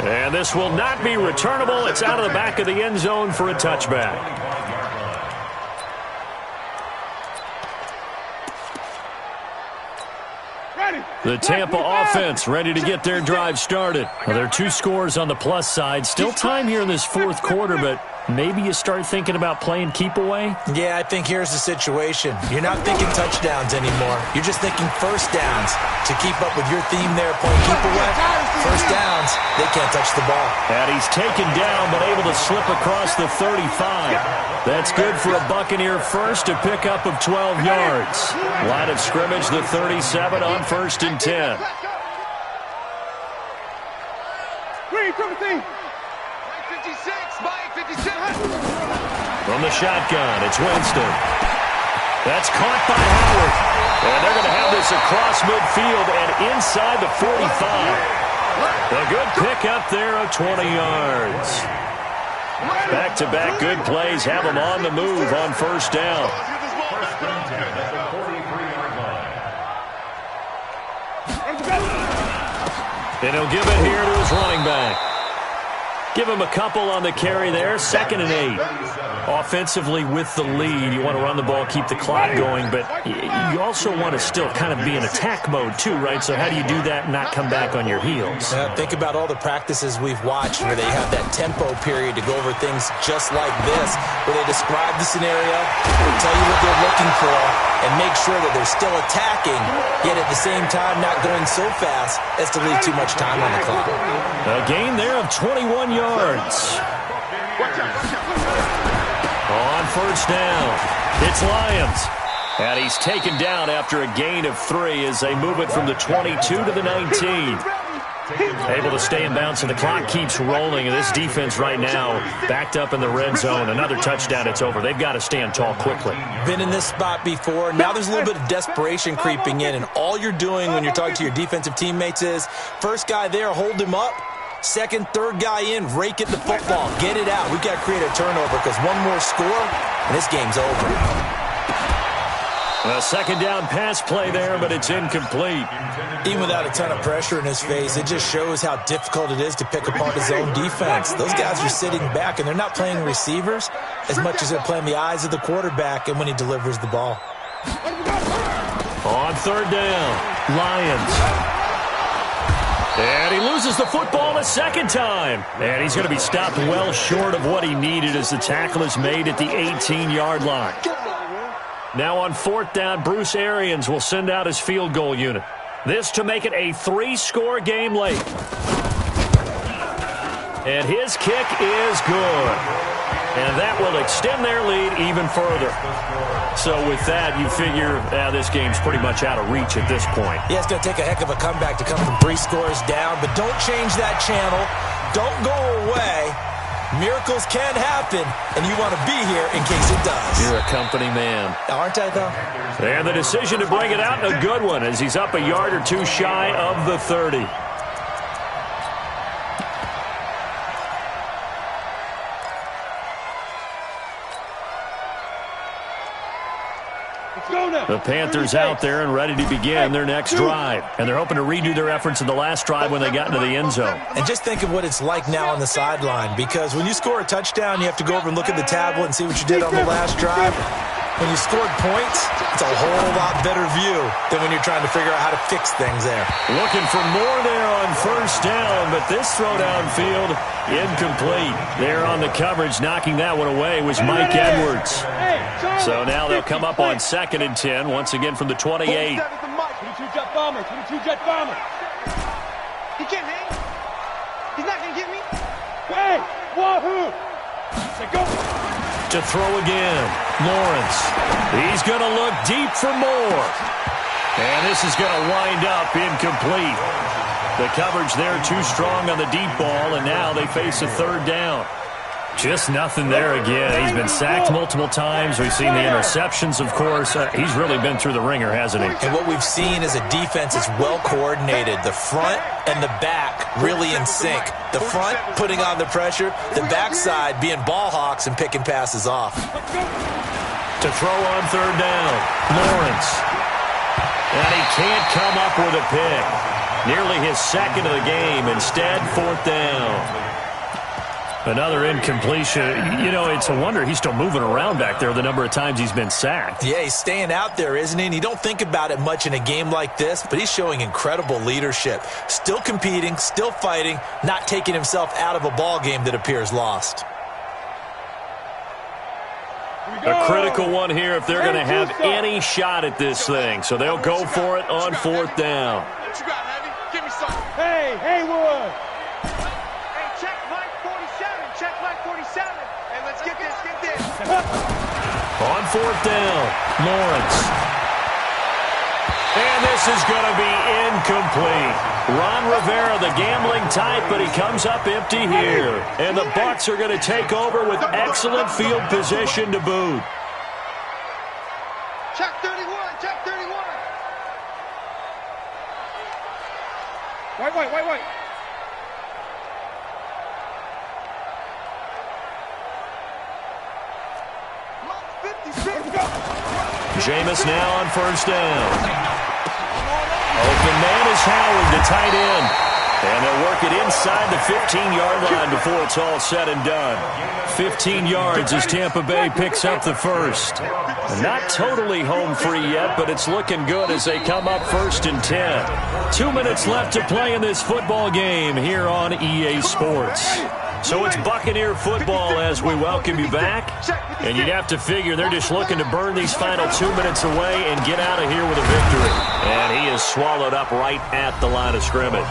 And this will not be returnable. It's out of the back of the end zone for a touchback. The Tampa offense ready to get their drive started. Well, there are 2 scores on the plus side. Still time here in this fourth quarter, but maybe you start thinking about playing keep away? Yeah, I think here's the situation. You're not thinking touchdowns anymore. You're just thinking first downs. To keep up with your theme there, playing keep away, first downs, they can't touch the ball. And he's taken down, but able to slip across the 35. That's good for a Buccaneer first, to pick up of 12 yards. Line of scrimmage, the 37 on 1st and 10. Green, 17. 56, Mike, 57. From the shotgun, it's Winston. That's caught by Howard. And they're going to have this across midfield and inside the 45. A good pickup there of 20 yards. Back-to-back good plays have them on the move on 1st down. First and 10 at the 43-yard line. And he'll give it here to his running back. Give him a couple on the carry there. 2nd and 8. Offensively with the lead, you want to run the ball, keep the clock going, but you also want to still kind of be in attack mode too, right? So how do you do that and not come back on your heels? Think about all the practices we've watched where they have that tempo period to go over things just like this, where they describe the scenario, they tell you what they're looking for, and make sure that they're still attacking, yet at the same time not going so fast as to leave too much time on the clock. A gain there of 21 yards. On 1st down, it's Lions. And he's taken down after a gain of 3 as they move it from the 22 to the 19. Able to stay in bounds, and the clock keeps rolling. And this defense right now backed up in the red zone. Another touchdown, it's over. They've got to stand tall quickly. Been in this spot before. Now there's a little bit of desperation creeping in, and all you're doing when you're talking to your defensive teammates is, first guy there, hold him up. Second, third guy in, rake at the football. Get it out. We've got to create a turnover because one more score, and this game's over. A 2nd down pass play there, but it's incomplete. Even without a ton of pressure in his face, it just shows how difficult it is to pick apart his own defense. Those guys are sitting back, and they're not playing receivers as much as they're playing the eyes of the quarterback and when he delivers the ball. On 3rd down, Lions. And he loses the football a 2nd time. And he's going to be stopped well short of what he needed as the tackle is made at the 18-yard line. Now on 4th down, Bruce Arians will send out his field goal unit. This to make it a 3-score game late. And his kick is good. And that will extend their lead even further. So with that, you figure this game's pretty much out of reach at this point. Yeah, it's going to take a heck of a comeback to come from 3 scores down, but don't change that channel. Don't go away. Miracles can happen, and you want to be here in case it does. You're a company man. Aren't I, though? And the decision to bring it out, a good one, as he's up a yard or 2 shy of the 30. The Panthers out there and ready to begin their next drive. And they're hoping to redo their efforts in the last drive when they got into the end zone. And just think of what it's like now on the sideline, because when you score a touchdown, you have to go over and look at the tablet and see what you did on the last drive. When you scored points, it's a whole lot better view than when you're trying to figure out how to fix things there. Looking for more there on 1st down, but this throw downfield, incomplete. There on the coverage, knocking that one away was Mike Edwards. So now they'll come up on 2nd and 10, once again from the 28. 22 jet bomber, 22 jet bomber. He can't hang. He's not going to get me. Hey, wahoo. Say go. To throw again, Lawrence. He's going to look deep for more. And this is going to wind up incomplete. The coverage there too strong on the deep ball, and now they face a 3rd down. Just nothing there again. He's been sacked multiple times. We've seen the interceptions, of course. He's really been through the ringer, hasn't he? And what we've seen is a defense that's well coordinated. The front and the back really in sync. The front putting on the pressure, the backside being ball hawks and picking passes off. To throw on 3rd down, Lawrence. And he can't come up with a pick. Nearly his 2nd of the game. Instead, 4th down. Another incompletion. You know, it's a wonder he's still moving around back there the number of times he's been sacked. Yeah, he's staying out there, isn't he? And you don't think about it much in a game like this, but he's showing incredible leadership. Still competing, still fighting, not taking himself out of a ball game that appears lost. A critical one here if they're going to have any shot at this thing. So they'll go for it on 4th down. What you got, Heavy? Give me something. Hey, Haywood. Hey, check Mike 47. Check Mike 47. Hey, let's get this. On 4th down, Lawrence. And this is going to be incomplete. Ron Rivera, the gambling type, but he comes up empty here. And the Bucs are going to take over with excellent field position to boot. Check 31. Check 31. Wait. Jameis now on 1st down. Open man is Howard, the tight end. And they'll work it inside the 15-yard line before it's all said and done. 15 yards as Tampa Bay picks up the first. Not totally home free yet, but it's looking good as they come up 1st and 10. 2 minutes left to play in this football game here on EA Sports. So it's Buccaneer football as we welcome you back. And you'd have to figure they're just looking to burn these final 2 minutes away and get out of here with a victory. And he is swallowed up right at the line of scrimmage.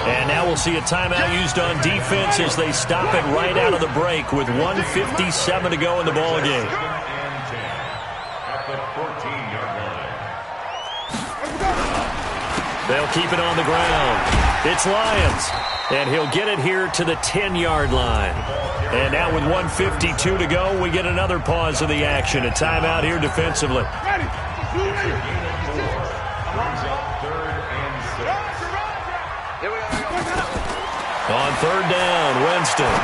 And now we'll see a timeout used on defense as they stop it right out of the break with 1:57 to go in the ball game. At the 14-yard line. They'll keep it on the ground. It's Lions. And he'll get it here to the 10-yard line. And now with 1:52 to go, we get another pause of the action. A timeout here defensively. On 3rd down, Winston.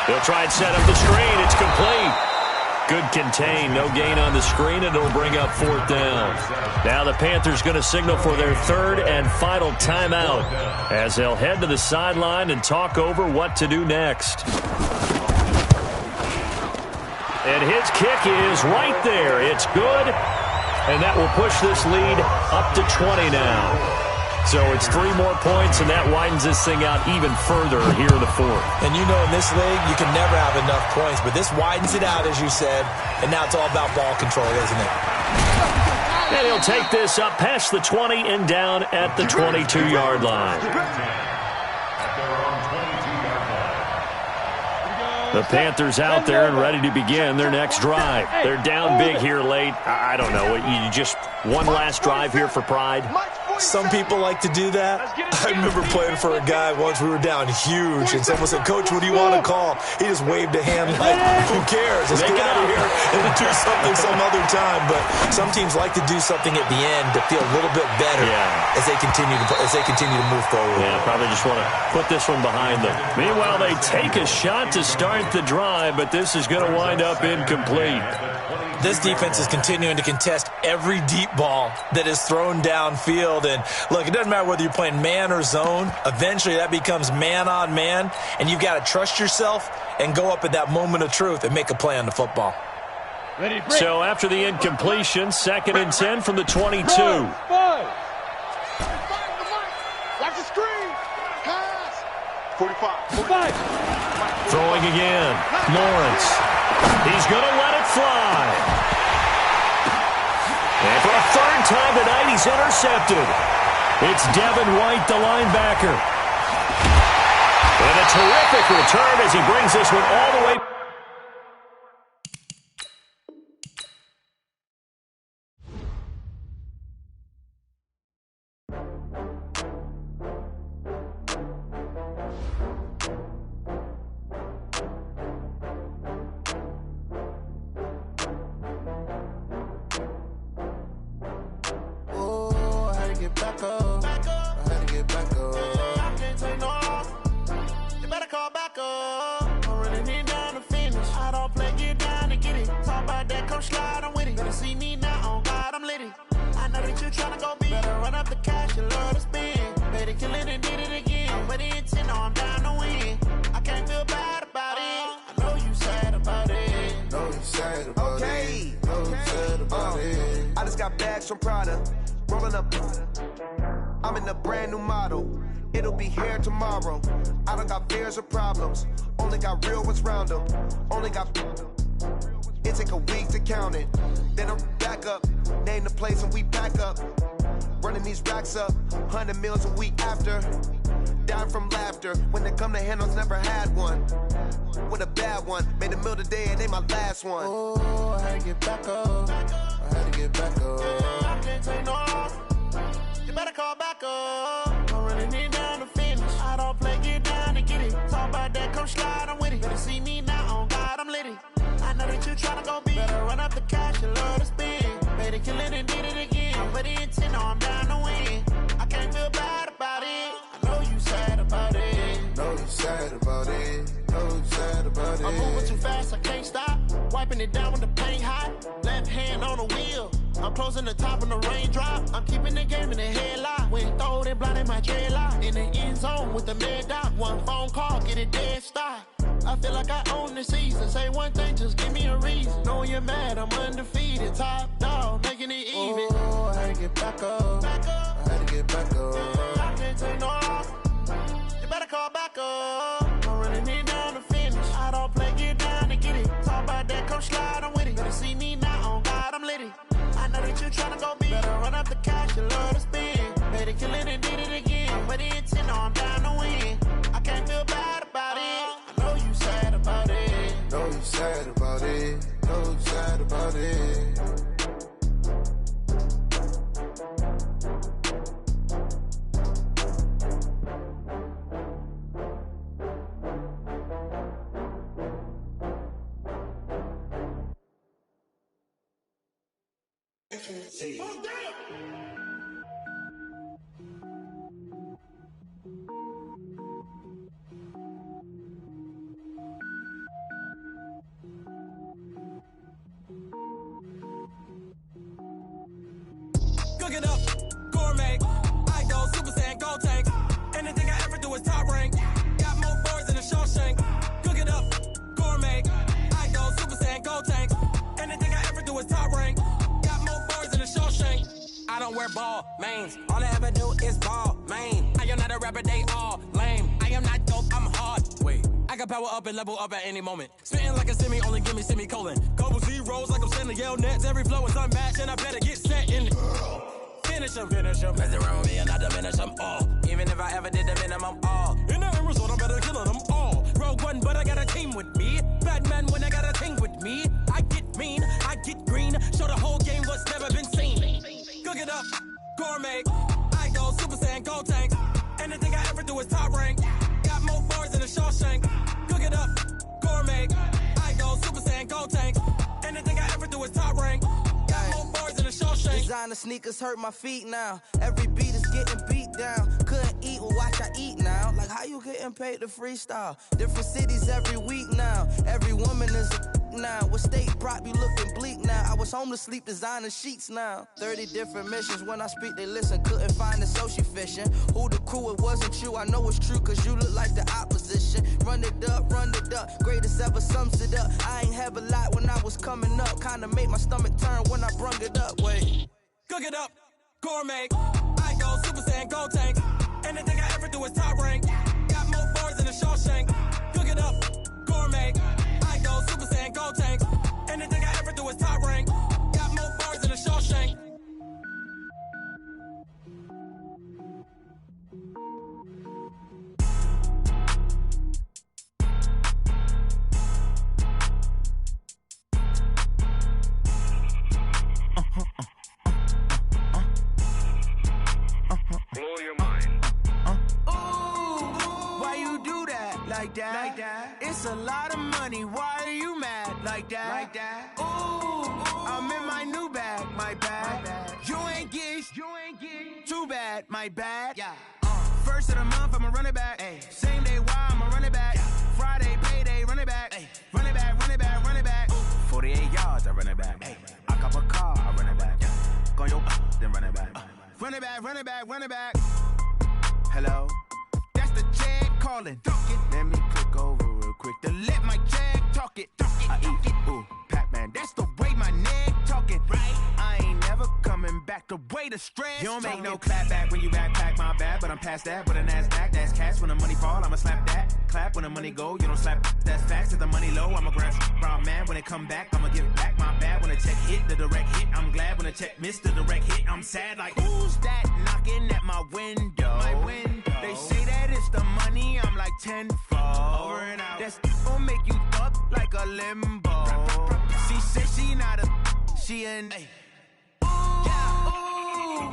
He'll try and set up the screen. It's complete. Good contain. No gain on the screen, and it'll bring up 4th down. Now the Panthers going to signal for their 3rd and final timeout as they'll head to the sideline and talk over what to do next. And his kick is right there. It's good, and that will push this lead up to 20 now. So it's 3 more points, and that widens this thing out even further here in the 4th. And you know in this league, you can never have enough points, but this widens it out, as you said, and now it's all about ball control, isn't it? And he'll take this up past the 20 and down at the 22-yard line. The Panthers out there and ready to begin their next drive. They're down big here late. I don't know. You just one last drive here for pride? Some people like to do that. I remember playing for a guy once. We were down huge, and someone said, "Coach, what do you want to call?" He just waved a hand like, "Who cares? Let's get out of here and do something some other time." But some teams like to do something at the end to feel a little bit better as they continue to move forward. Yeah, probably just want to put this one behind them. Meanwhile, they take a shot to start the drive, but this is going to wind up incomplete. This defense is continuing to contest every deep ball that is thrown downfield. And look, it doesn't matter whether you're playing man or zone. Eventually that becomes man on man, and you've got to trust yourself and go up at that moment of truth and make a play on the football. So after the incompletion, 2nd and 10 from the 22. Watch the screen. Pass. 45. Throwing again. Lawrence. He's going to let it fly. And for a 3rd time tonight, he's intercepted. It's Devin White, the linebacker. And a terrific return as he brings this one all the way. Killing and did it again. I'm with the intent, no, I'm down to win. I can't feel about it. No sad about it. I just got bags from Prada, rolling up. I'm in a brand new model. It'll be here tomorrow. I don't got fears or problems. Only got real ones round them. Only got. It take a week to count it. Then I'm back up. Name the place and we pack up. Running these racks up. 100 meals a week after. Down from laughter. When they come to handles, never had one. With a bad one. Made a meal today and they my last one. Oh, I had to get back up. I had to get back up. I can't take no off. You better call back up. I'm running it down to finish. I don't play, get down to get it. Talk about that, come slide, I'm with it. Better see me now, on God, I'm litty. I know that you tryna go big. Better run up the cash, you love to spend. Better kill it and did it again. I put in 10, no, I'm down to win. I can't feel bad about it. I know you sad about it. Know you sad about it. Know you sad about it. I'm moving too fast, I can't stop. Wiping it down when the paint hot. Left hand on the wheel. I'm closing the top when the raindrop. I'm keeping the game in the headlock. When throw it blind in my dreadlock. In the end zone with the mad dot. One phone call, get it dead stop. I feel like I own the season. Say one thing, just give me a reason. Knowing you're mad, I'm undefeated. Top dog, making it even. Oh, I had to get back up. I had to get back up. I can't take no off. You better call back up. I'm running it down to finish. I don't play, get down to get it. Talk about that, come slide, I'm with it. Better see me now, on God, I'm litty. I know that you tryna go big. Better run up the cash, you love to spend. Better kill it and did it again. But in 10, no, I'm down to win. I can't feel bad about it. I know you sad about it. Know you sad about it. Know you sad about it. Cook it up, gourmet. I go Super Saiyan, gold tank. Anything I ever do is top rank. Got more boards than a Shawshank. Cook it up, gourmet. I go Super Saiyan, gold tank. Anything I ever do is top rank. Got more boards than a Shawshank. I don't wear ball mains. All I ever do is ball main. I am not a rapper, they all lame. I am not dope, I'm hard. Wait, I can power up and level up at any moment. Spitting like a semi, only give me semicolon. Couple zeros like I'm sending yell nets. Every flow is unmatched and I better get set in. Finish them. Mess around with me and I diminish them all. Even if I ever did the minimum all. In the end result, I better kill them all. Rogue One, but I got a team with me. Batman when I got a thing with me. I get mean, I get green. Show the whole game what's never been seen. Cook it up, gourmet. I go Super Saiyan, gold tank. Anything I ever do is top rank. Got more bars than a Shawshank. Cook it up, gourmet. I go Super Saiyan, gold tank. Anything I ever do is top rank. Got more bars than a Shawshank. Designer sneakers hurt my feet now. Every beat is getting beat down. Couldn't eat, well watch I eat now. Like how you getting paid to freestyle? Different cities every week now. Every woman is a now. What state prop you looking bleak now? I was home to sleep designer sheets now. 30 different missions. When I speak they listen. Couldn't find it so she fishing. Who the crew? It wasn't you. I know it's true cause you look like the opposition. Run it up. Greatest ever sums it up. I ain't have a lot when I was coming up. Kinda made my stomach turn when I brung it up. Wait. Cook it up, gourmet. I go Super Saiyan, gold tank. Anything I ever do is top rank. Got more bars than a Shawshank. Cook it up, gourmet. I go Super Saiyan, gold tank. Anything I ever do is top rank. Got more bars than a Shawshank. Blow your mind. Why you do that? Like that? It's a lot of money. Why are you mad? Like that? Ooh, I'm in my new bag. My bad. You ain't get too bad. My bad. Yeah. First of the month, I'ma run it back. Ay. Same day, why I'ma run it back. Yeah. Friday, payday, run it back. Ay. Run it back. 48 yards, I run it back. Ay. I cop a car, I run it back. Yeah. Go your then run it back. Run it back. Hello? That's the check calling. Let me click over real quick to let my check talk it. I eat, ooh, Pac-Man man. That's the way my neck talking. Right. I ain't never coming back. The way the stress. You don't make no clap back when you backpack, my bad. But I'm past that with a NASDAQ. That's cash. When the money fall, I'ma slap that. Clap when the money go. You don't slap. That's facts. If the money low, I'ma grab brown man. When it come back, I'ma give back my bad. When the check hit, the direct hit. I'm glad when the check missed the direct hit. I'm sad like, who's that knocking at my window? My window. They say that it's the money. I'm like tenfold. Over and out. That's gon' make you up like a limbo. She said she not a, she an. Ooh, yeah. Ooh,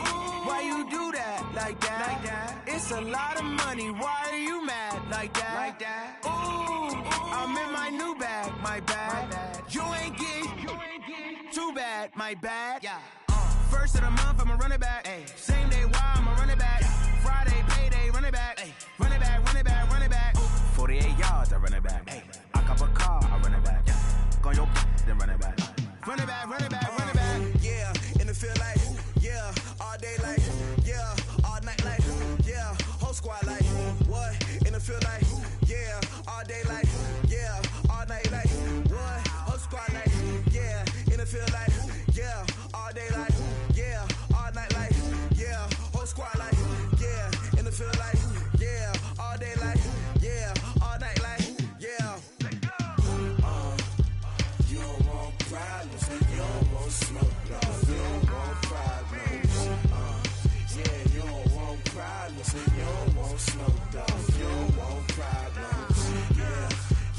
why you do that like that? Like that? It's a lot of money. Why are you mad like that? Like that? Ooh, I'm in my new bag, my bad. You ain't get too bad, my bad. Yeah. First of the month, I'ma run it back. Ay. Same day, why I'ma run it back. Yeah. Friday, payday, run it back. Ay. Run it back, run it back, run it back. 48 yards, I run it back. Ay. I cop a car, I run it back. Yeah. Go on your then run it back. Run it back, run it back, run it back. Yeah, and it feel like, yeah, all day like, yeah, all night like, yeah, whole squad like, what? And it feel like, yeah, all day like, yeah, all night like, what? Whole squad like, yeah, and it feel like, yeah, all day like, yeah, all night like, yeah, whole squad like, yeah, and it feel like, yeah, all day like, yeah, all night like, yeah. You don't want problems, you don't want smoke, no, you don't want problems. Yeah, you don't want problems, you don't want smoke, dog, you don't want problems.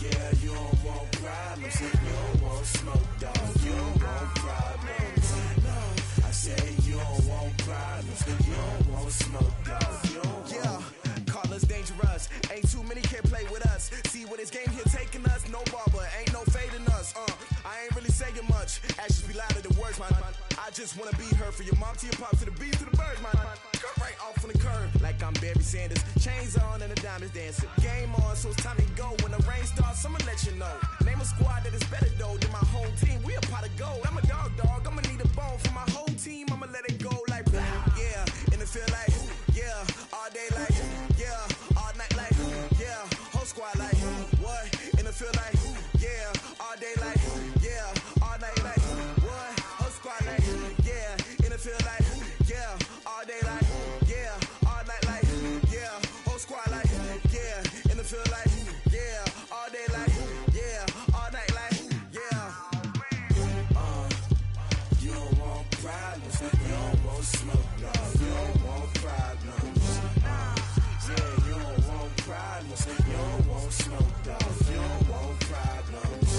Yeah, you don't want problems, you don't want smoke, dog, you don't want problems. No, I said you don't want problems, you don't want smoke, dog, you don't want. Yeah, call us dangerous, ain't too many can play with us. See what this game here taking us, no barber, ain't no fading us. I ain't really saying much, actions be louder than words, man. I just wanna be heard for your mom to your pop to the beat to the birds, man. Cut right off on the curb, like I'm Barry Sanders. Chains on and the diamonds dancing. Game on, so it's time to go. When the rain starts, I'ma let you know. Name a squad that is better though than my home team. We a pot of gold. I'm a dog, I'ma need a bone for my whole team. I'ma let it go like blah. Yeah, and it feel like, yeah, all day like, yeah, all night like, yeah, whole squad like, what? And it feel like, yeah, all day like, yeah, all night like, what? Whole squad like, yeah, and it feel like, yeah, all day like, yeah, all night like, yeah, whole squad like, yeah, and it feel like, yeah, all day like, yeah, all night like, yeah. You don't want problems, you don't want smoke, no, you don't want problems. Yeah, you don't want problems, you don't want smoke, dog, you don't want problems.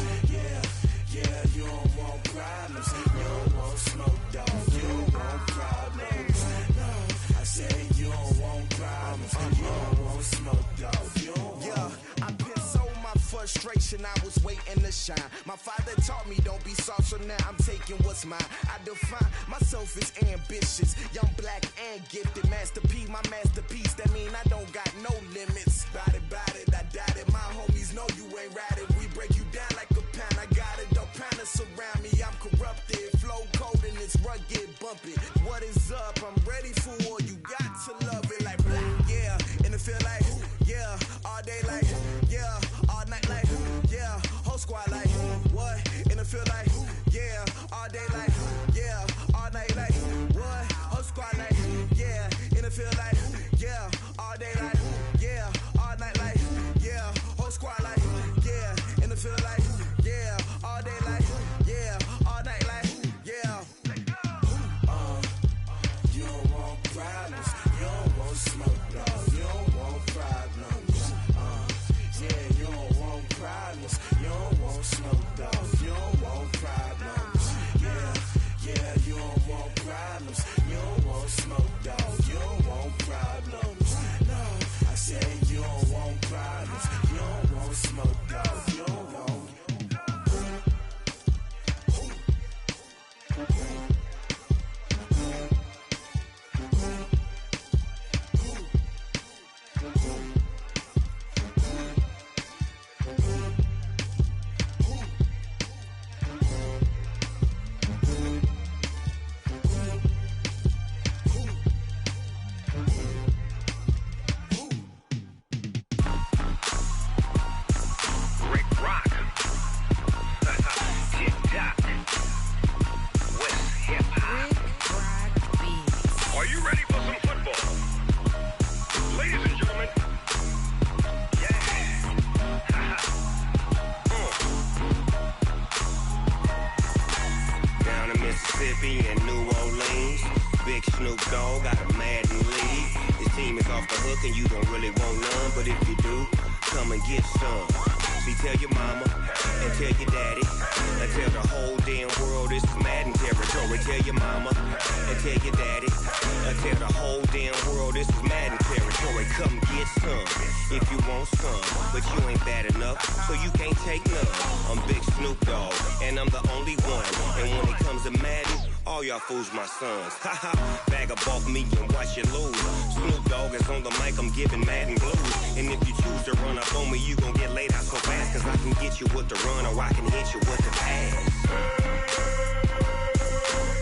Yeah, you don't want problems, you don't want smoke, dog, you don't want problems. No, I said you don't want problems, you don't want smoke, dog, you don't want. Yeah, I've been so my frustration, I was waiting to shine. My father taught me don't be soft, so now I'm taking what's mine. I define myself as ambitious, young, black, and gifted. Masterpiece, my masterpiece, that mean I don't got no limits. Bout it, I doubt it. My homies know you ain't ratted. We break you down like a pound. I got it, don't pound us around me. I'm corrupted, flow cold and it's rugged, bumpy. What is up? I'm ready for war. You got to love it like black, yeah. And it feel like, yeah, all day like, yeah, all night like, yeah, whole squad like, what? And it feel like, yeah, all day like, yeah, all night like, what? Whole squad like, yeah, and it feel like, yeah, all day like, yeah, all night like, yeah, whole squad like, yeah, and it feel like, yeah, all day like, yeah, all night like, yeah. You don't want problems, you don't want smoke, no, you don't want problems. Yeah, you don't want problems, you don't want smoke, dog, you don't want problems. Yeah, you don't want problems, you don't want smoke, dog, you don't want problems. No, I said you don't want problems, you don't want smoke, dog, you don't want. Rick Rock. Tick tock. Mississippi and New Orleans. Big Snoop Dogg got a Madden league. His team is off the hook and you don't really want none, but if you do, come and get some. See, tell your mama and tell your daddy and tell the whole damn world this is Madden territory. Tell your mama and tell your daddy and tell the whole damn world this is Madden territory. Come get some if you want some, but you ain't bad enough, so you can't take none. I'm Big Snoop Dogg and I'm the only one, and when it comes to Madden, all y'all fools my sons. Haha, bag up off me and watch you lose. Snoop Dogg is on the mic, I'm giving Madden blues. And if you choose to run up on me, you gon' get laid out so fast, cause I can get you with the run or I can hit you with the pass.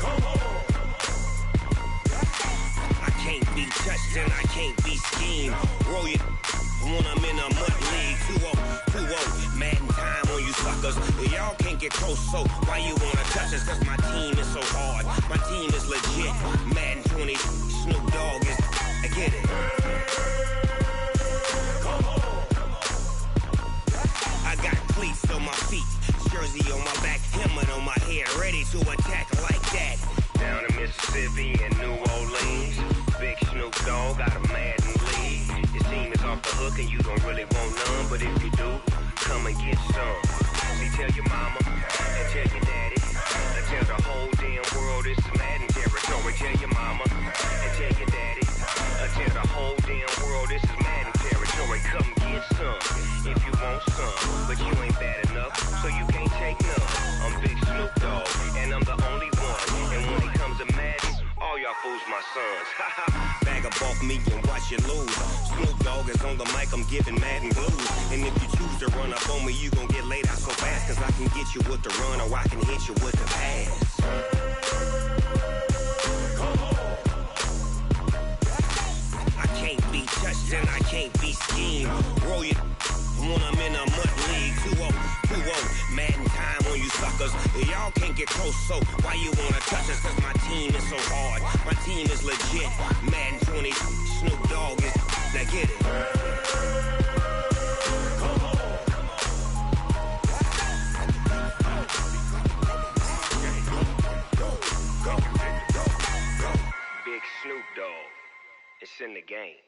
Come on. I can't be touched and I can't be schemed. Roll you when I'm in a mud league. 2-0, Madden time on you suckers. Y'all can't get close, so why you wanna touch us? Cause my team is so hard, my team is legit. Madden 20, Snoop Dogg is, I get it. Come on. I got cleats on my feet, jersey on my back, helmet on my head, ready to attack like that. Down in Mississippi and New Orleans, Big Snoop Dogg got a Madden league. His team is off the hook and you don't really want none, but if you do, come and get some. See, tell your mama and tell your daddy and tell the whole damn world this is Madden territory. Tell your mama and tell your daddy and tell the whole damn world this is Madden territory. Come get some if you want some, but you ain't bad enough, so you can't take none. I'm Big Snoop Dogg and I'm the only one, and when it comes to Madden, all y'all fools my sons. Bag up off me and watch you lose. Snoop Dogg is on the mic, I'm giving Madden blues. And if you choose to run up on me, you gon' get laid out so fast, cause I can get you with the run or I can hit you with the pass. Come on. I can't be touched and I can't be schemed. Roll you when I'm in a mud league. 2-0, Madden time on you suckers. Y'all can't get close, so why you wanna touch us? Cause my team is so hard, my team is legit. Madden 20, Snoop Dogg is, now get it. Come on. Big Snoop Dogg, it's in the game.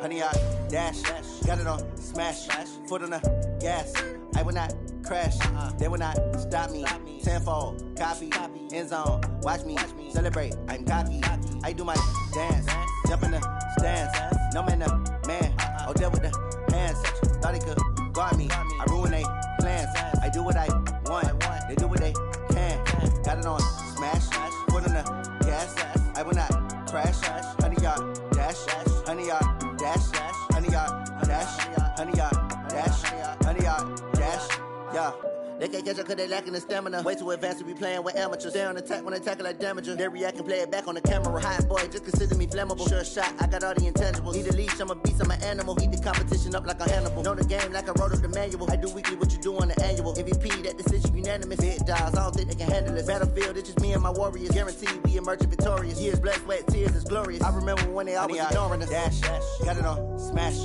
Honey, I dash, got it on smash, foot on the gas. I will not crash, they will not stop me. Tenfold, copy, end zone, watch me celebrate. I'm cocky, I do my dance, jump in the stands. No man, man, oh, there with the hands. Thought he could guard me, I ruin they plans. I do what I want, they do what they can. Got it on smash, foot on the gas. I will not crash, honey, y'all dash, honey, y'all dash, honey, y'all dash, honey, y'all dash, honey, y'all dash, yeah. They can't catch up cause they lacking the stamina. Way too advanced to be playing with amateurs. Stay on attack when they tackle like damager. They react and play it back on the camera. Hot boy, just consider me flammable. Sure shot, I got all the intangibles. Need a leash, I'm a beast, I'm an animal. Eat the competition up like a Hannibal. Know the game like I wrote up the manual. I do weekly what you do on the annual. MVP, that decision unanimous. Big dogs, I don't think they can handle this. Battlefield, it's just me and my warriors. Guaranteed we emerging victorious. Years, blood, sweat, tears, it's glorious. I remember when they always ignoring us. Dash, got it on smash,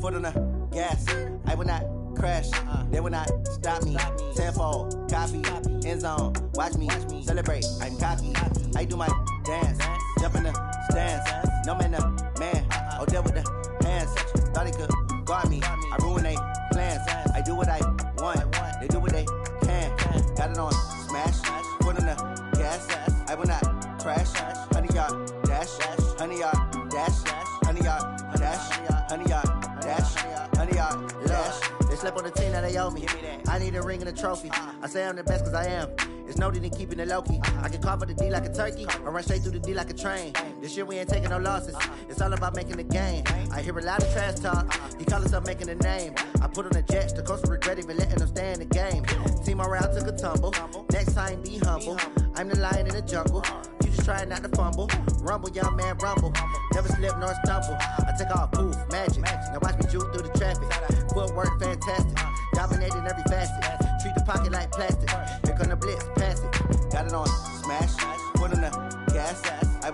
foot on the gas. I will not crash, they will not stop me. Tenfold, copy, end zone, watch me celebrate. I'm cocky, I do my dance, jump in the stands. No man, man, oh, there with the hands. Thought he could guard me, I ruin they plans. I do what I want, they do what they can. Got it on smash, foot on the gas. I will not crash, honey, y'all dash, honey, y'all dash, honey, y'all dash, honey, y'all dash, honey, y'all dash. They slept on the team that they owe me. I need a ring and a trophy. I say I'm the best cause I am. It's no need in keeping it low-key. I can carve up the D like a turkey or run straight through the D like a train. This year we ain't taking no losses. It's all about making the game. I hear a lot of trash talk. He call himself making a name. I put on the Jets. The coach will regret even letting them stay in the game. Team morale took a tumble. Next time be humble. I'm the lion in the jungle. You just trying not to fumble. Rumble, young man, rumble. Never slip nor stumble. I take off, poof, magic. Now watch me juke through the traffic. Footwork fantastic. Dominating every facet. Treat the pocket like plastic. Here come the blitz, pass it. Got it on smash,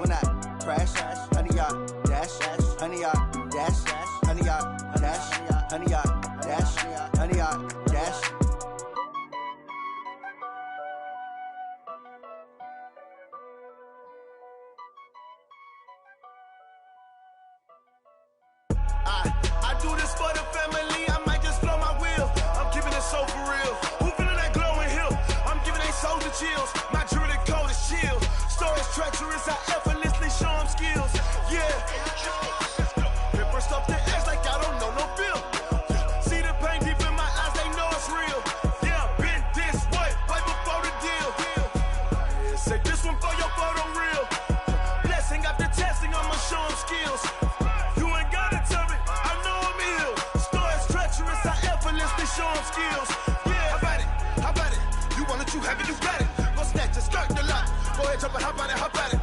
will not crash. 100-yard dash, 100-yard dash, 100-yard dash, 100-yard dash, 100-yard dash. I do this for the family, I might just blow my wheel. I'm keeping it so for real. Who feeling that glowing hill? I'm giving they soldier chills. My jewelry code is chill. Stories treacherous, I effortlessly show them skills. Yeah. Paper stuff the edge like I don't know no feel. See the pain deep in my eyes, they know it's real. Yeah, been this way, right before the deal. Say this one for your photo real. Blessing after testing, I'ma show them skills. You ain't gotta tell me, I know I'm ill. Stories treacherous, I effortlessly show them skills. Yeah, how about it? You want it, you have it, you got it. Go snatch it, skirt the lot. Go ahead, jump it, how about it?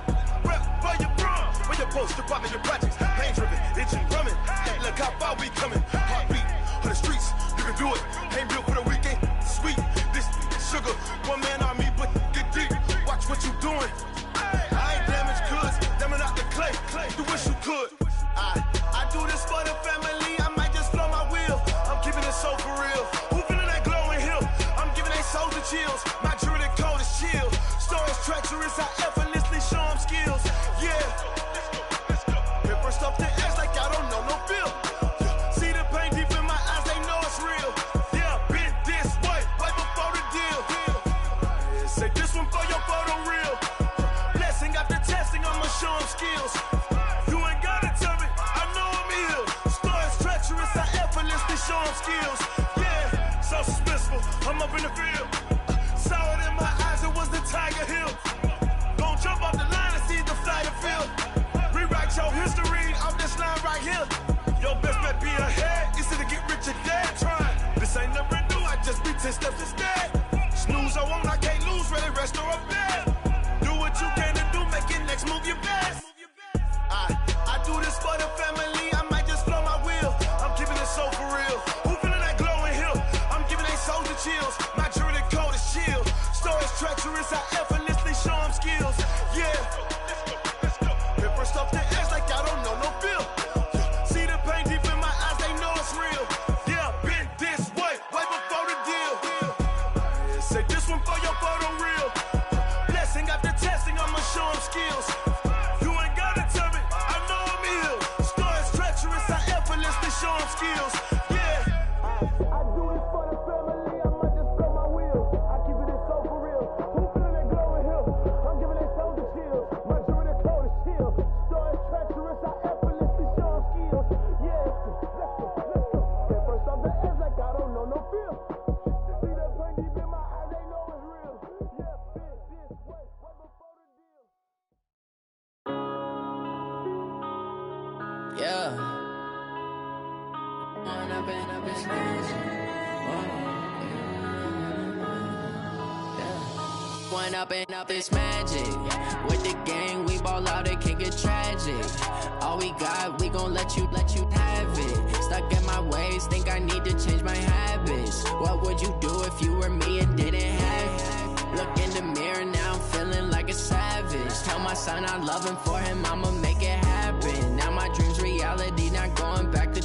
Rep for your brum, for your post, your pop, and your projects. Pain driven, itching, drumming. Look how far we coming. Heartbeat on the streets, you can do it. Ain't built for the weekend, sweet. This sugar, one man army, but get deep. Watch what you doing. I ain't damaged goods, damn it out the clay. You wish you could. I do this for the family, I might just blow my wheel. I'm keeping it so for real. Who feeling that glowing hill? I'm giving they soldier chills. My jewelry code is chill. Stories treacherous, I effortlessly show them skills. Yeah. Paper stuff the edge like I don't know no feel. See the pain deep in my eyes, they know it's real. Yeah, been this way, right before the deal. Say this one for your photo real. Blessing after testing, I'ma show them skills. You ain't gotta tell me, I know I'm ill. Stories treacherous, I effortlessly show them skills. Yeah, so suspenseful, I'm up in the field. Saw it in my eyes, it was the Tiger Hill. Gon' jump off the line and see the fly the field. Rewrite your history off this line right here. Your best bet be ahead, easy to get rich or dead. Trying, this ain't never new, I just be 10 steps instead. Snooze I won't, I can't lose, ready, rest or up bed. Do what you can to do, make it next move your best. I do this for the family, I might just blow my wheel. I'm keeping it so for real. Who feeling that glowing hill? I'm giving they soldier chills. My jewelry code is chill. Stories treacherous, I effortlessly show them skills. Yeah. Paper stuff the edge like I don't know no feel. See the pain deep in my eyes, they know it's real. Yeah, been this way, right before the deal. Say this one for your photo real. Blessing after testing, I'ma show them skills. You ain't gotta tell me, I know I'm ill. Stories treacherous, I effortlessly show them skills. Yeah. I do this for the family, I might just blow my wheel. I keep it so for real. Who feeling that glowing hill? I'm giving they soldier chills. My jewelry code is chill. Stories treacherous, I effortlessly show them skills. Yeah, let's go. At first off the edge like I don't know no feel. See that pain deep in my eyes, they know it's real. Yeah, been this way, right before the deal. Yeah. One up and up is magic. With the gang, we ball out, it can get tragic. All we got, we gon' let you have it. Stuck in my ways, think I need to change my habits. What would you do if you were me and didn't have it? Look in the mirror, now I'm feeling like a savage. Tell my son I love him, for him I'ma make it happen. Now my dream's reality, not going back to.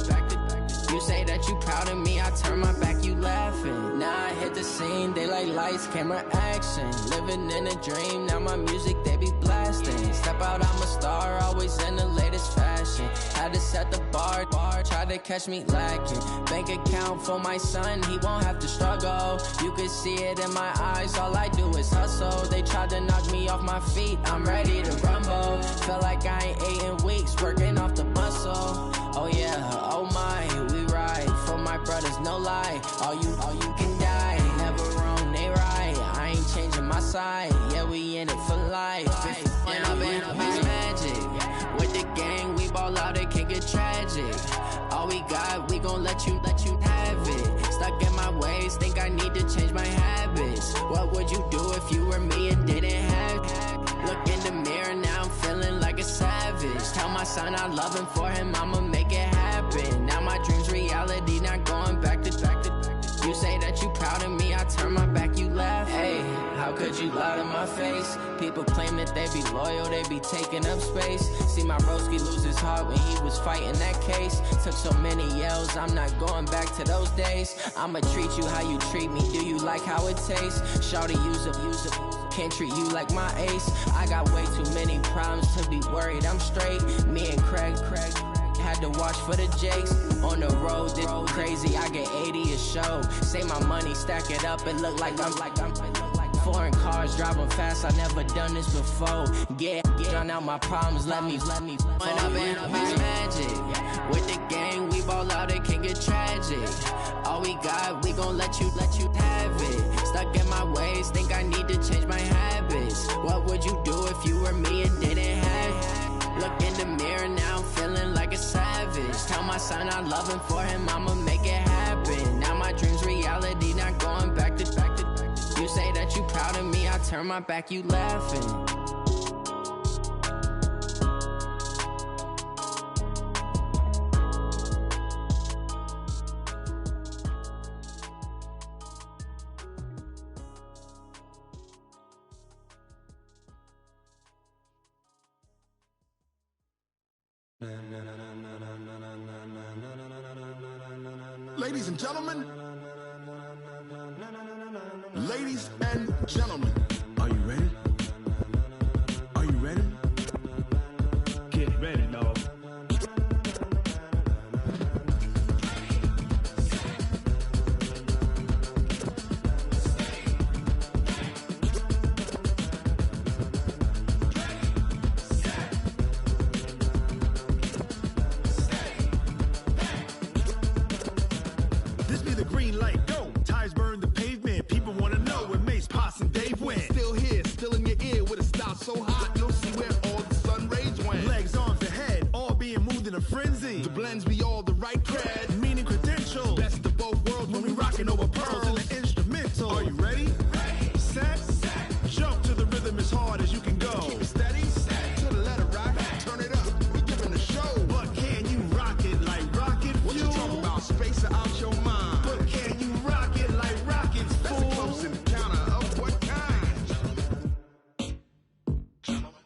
You say that you proud of me, I turn my back, you laughing. Now I hit the scene, they like lights, camera, action. Living in a dream, now my music, they be blasting. Step out, I'm a star, always in the latest fashion. Had to set the bar, try to catch me lacking. Bank account for my son, he won't have to struggle. You can see it in my eyes, all I do is hustle. They tried to knock me off my feet, I'm ready to rumble. Feel like I ain't ate in weeks, working off the muscle. Oh yeah, oh my, we ride for my brothers, no lie. All you can die, never wrong, they right. I ain't changing my side, yeah, we in it for life. When I've been up is magic. With the gang, we ball out, it can get tragic. All we got, we gon' let you have it. Stuck in my ways, think I need to change my habits. What would you do if you were me and didn't have it? Look in the mirror, now I'm feeling like a savage. Tell my son I love him, for him I'ma make it happen. Now my dream's reality, not going back to. You say that you proud of me, I turn my back, you laugh. Hey, how could you lie to in my face. People claim that they be loyal, they be taking up space. See my broski lose his heart when he was fighting that case. Took so many yells, I'm not going back to those days. I'ma treat you how you treat me, do you like how it tastes? Shawty, use up, can't treat you like my ace. I got way too many problems to be worried, I'm straight. Me and Craig had to watch for the Jakes. On the road, this crazy, I get 80 a show. Say my money, stack it up, it look like I'm foreign cars, driving fast, I never done this before. Get drown out my problems, let me When up and up is magic. With the gang, we ball out, it can get tragic. All we got, we gon' let you have it. Stuck in my ways, think I need to change my habits. What would you do if you were me and didn't have it? Look in the mirror now, I'm feeling like a savage. Tell my son I love him, for him I'ma make it happen. Now my dream's reality, not going back to. You say that you proud of me, I turn my back, you laughing. Ladies and gentlemen, ladies and gentlemen, are you ready? Are you ready? Get ready, dog. This be the green light, go. Tires burn the pavement. People wanna know where Mace, Poss, and Dave went. Still here, still in your ear with a style so hot, you'll see where all the sun rays went. Legs, arms, and head, all being moved in a frenzy. The blends be all the right cred, meaning credentials. Best of both worlds when we rockin' over pearls in the instrumental. Are you ready? Ready. Set. Jump to the rhythm as hard as you can go. Keep it steady. To the letter right. Turn it up. We giving the show. But can you rock it like rocket fuel? What you talking about? Space out your mind. But can you rock it like rockets, fool? That's a close encounter of what kind? Gentlemen.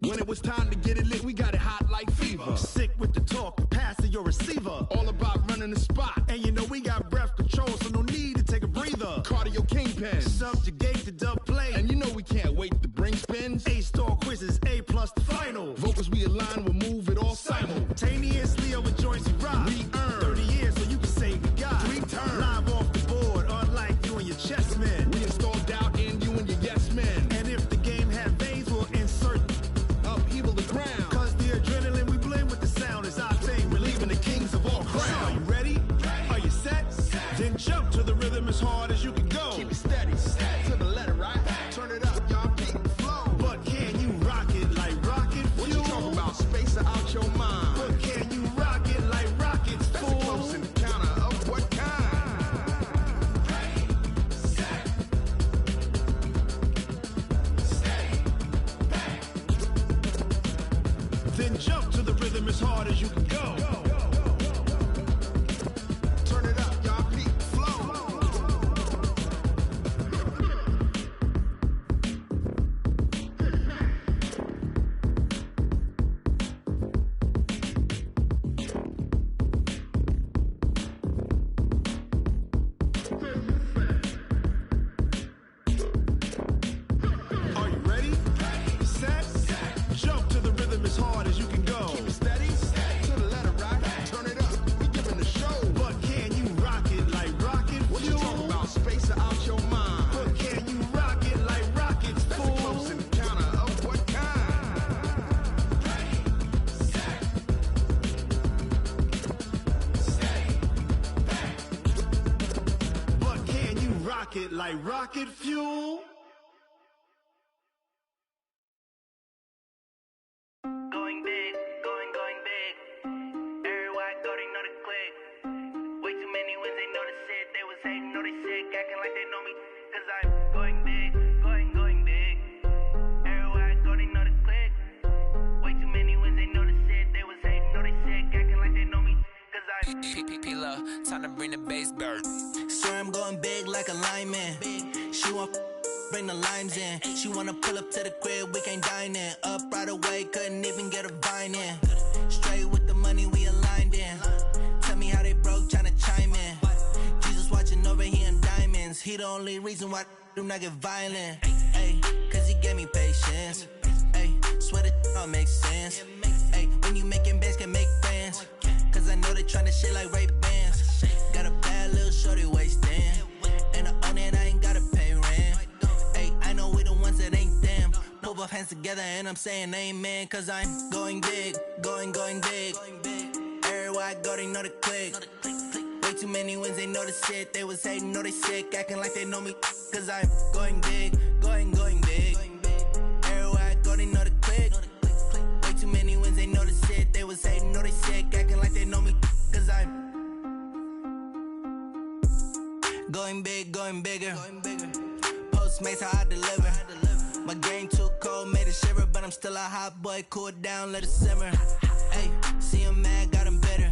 When it was time to get it lit, we got it hot like fever. Sick with the talk, the pass to your receiver. All about running the spot. And you know we got breath control, so no need to take a breather. Cardio kingpin. Subjugate the dub play. And you know we can't wait to bring spins. A-star quizzes, A+ the final. Vocals we align, we'll move it all simultaneously over joints we rock. We earn 30 years so you can say we got 3 turns. Live off the board, unlike you and your chess men. We install doubt in you and your yes men. And if the game had veins, we'll insert upheaval the ground. Cause the adrenaline we blend with the sound is our thing. Relieving the kings of all crowns. So are you ready? Are you set? Then jump to the rhythm as hard as you can go. Keep it steady. To the letter right. Turn it up, y'all keep the flow. But can you rock it like rocket fuel? What you talking about? Space out your mind. But can you rock it like rockets, fool? That's a close encounter of what kind? Then jump to the rhythm as hard as you can go. Turn it up, y'all keep the flow. Are you ready? Set. Jump to the rhythm as hard as you can go. Keep it steady. To the letter right. Turn it up. We giving the show. But can you rock it like rocket fuel? What you talking about? Space out your mind. But can you rock it like rockets, fool? That's a close encounter of what kind? But can you rock it like rocket fuel? Going big, going big. Everywhere I go, they know the click. Way too many wins, they know the shit. They was hating, know they sick, acting like they know me. Cause I'm going big, going big. Everywhere I go, they know the click. Way too many wins, they know the shit. They was hating, know they sick, acting like they know me. Cause I'm P-P-P-Love, time to bring the bass bird. Swear I'm going big like a lineman. She want bring the limes in. She wanna pull up to the crib, we can't dine in. Up right away, couldn't even get a vine in. Straight with the money, we aligned in. Tell me how they broke, tryna chime in. Jesus watching over here in diamonds. He the only reason why I do not get violent. Ay, cause he gave me patience. Ay, swear that all makes sense. Ay, when you making bands, can make friends. Cause I know they tryna shit like Ray-Bans. Got a bad little shorty wasting. And I own it, I ain't gotta pay rent. Ay, I know we the ones that ain't them. Pull both hands together and I'm saying amen. Cause I'm going big, going big. Everywhere I go, they know the click. Way too many wins, they know the shit. They was hating, know they sick, acting like they know me. Cause I'm going big, going big. Everywhere I go, they know the click. Way too many wins, they know the shit. They was hating, know they sick, acting like they know me. Cause I'm going big, going bigger. Postmates, how I deliver. My game too cold, made it shiver. But I'm still a hot boy, cool it down, let it simmer. Hey, see him mad, got him bitter.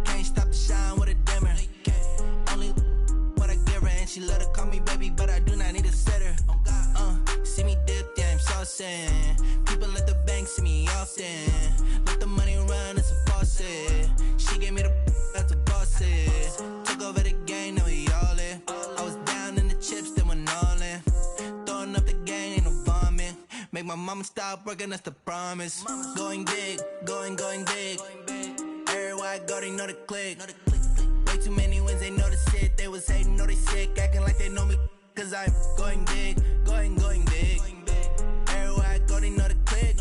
Can't stop the shine with a dimmer. Only what I give her, and she love to call me baby, but I do not need a sitter. See me dip, yeah, I'm saucing. People at the bank see me often. Let the money run, it's a faucet. She gave me the that's a boss is. Took over the game, now we all in. I was down in the chips, then went all in. Throwing up the game, ain't no vomit. Make my mama stop working, that's the promise. Going big, going big. Everywhere I go, they know the click. Way too many wins, they know the shit. They was hating, know they sick, acting like they know me. Cause I'm going big, going big. Everywhere I go, they know the click.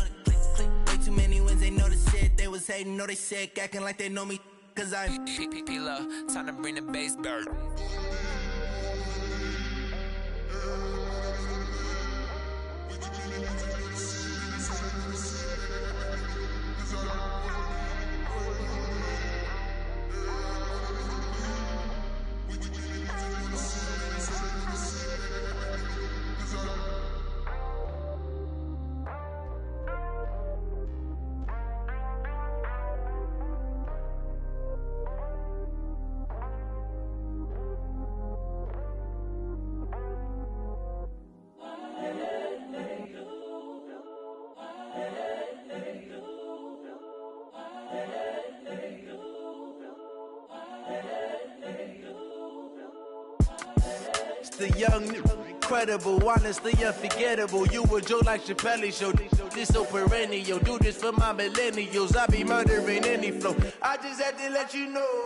Way too many wins, they know the shit. They was hating, know they sick, acting like they know me. Cause I'm P-P-P-Love, time to bring the bass back. The young, incredible, honestly unforgettable. You a Joe like Chappelle show. This so perennial. Do this for my millennials. I be murdering any flow. I just had to let you know.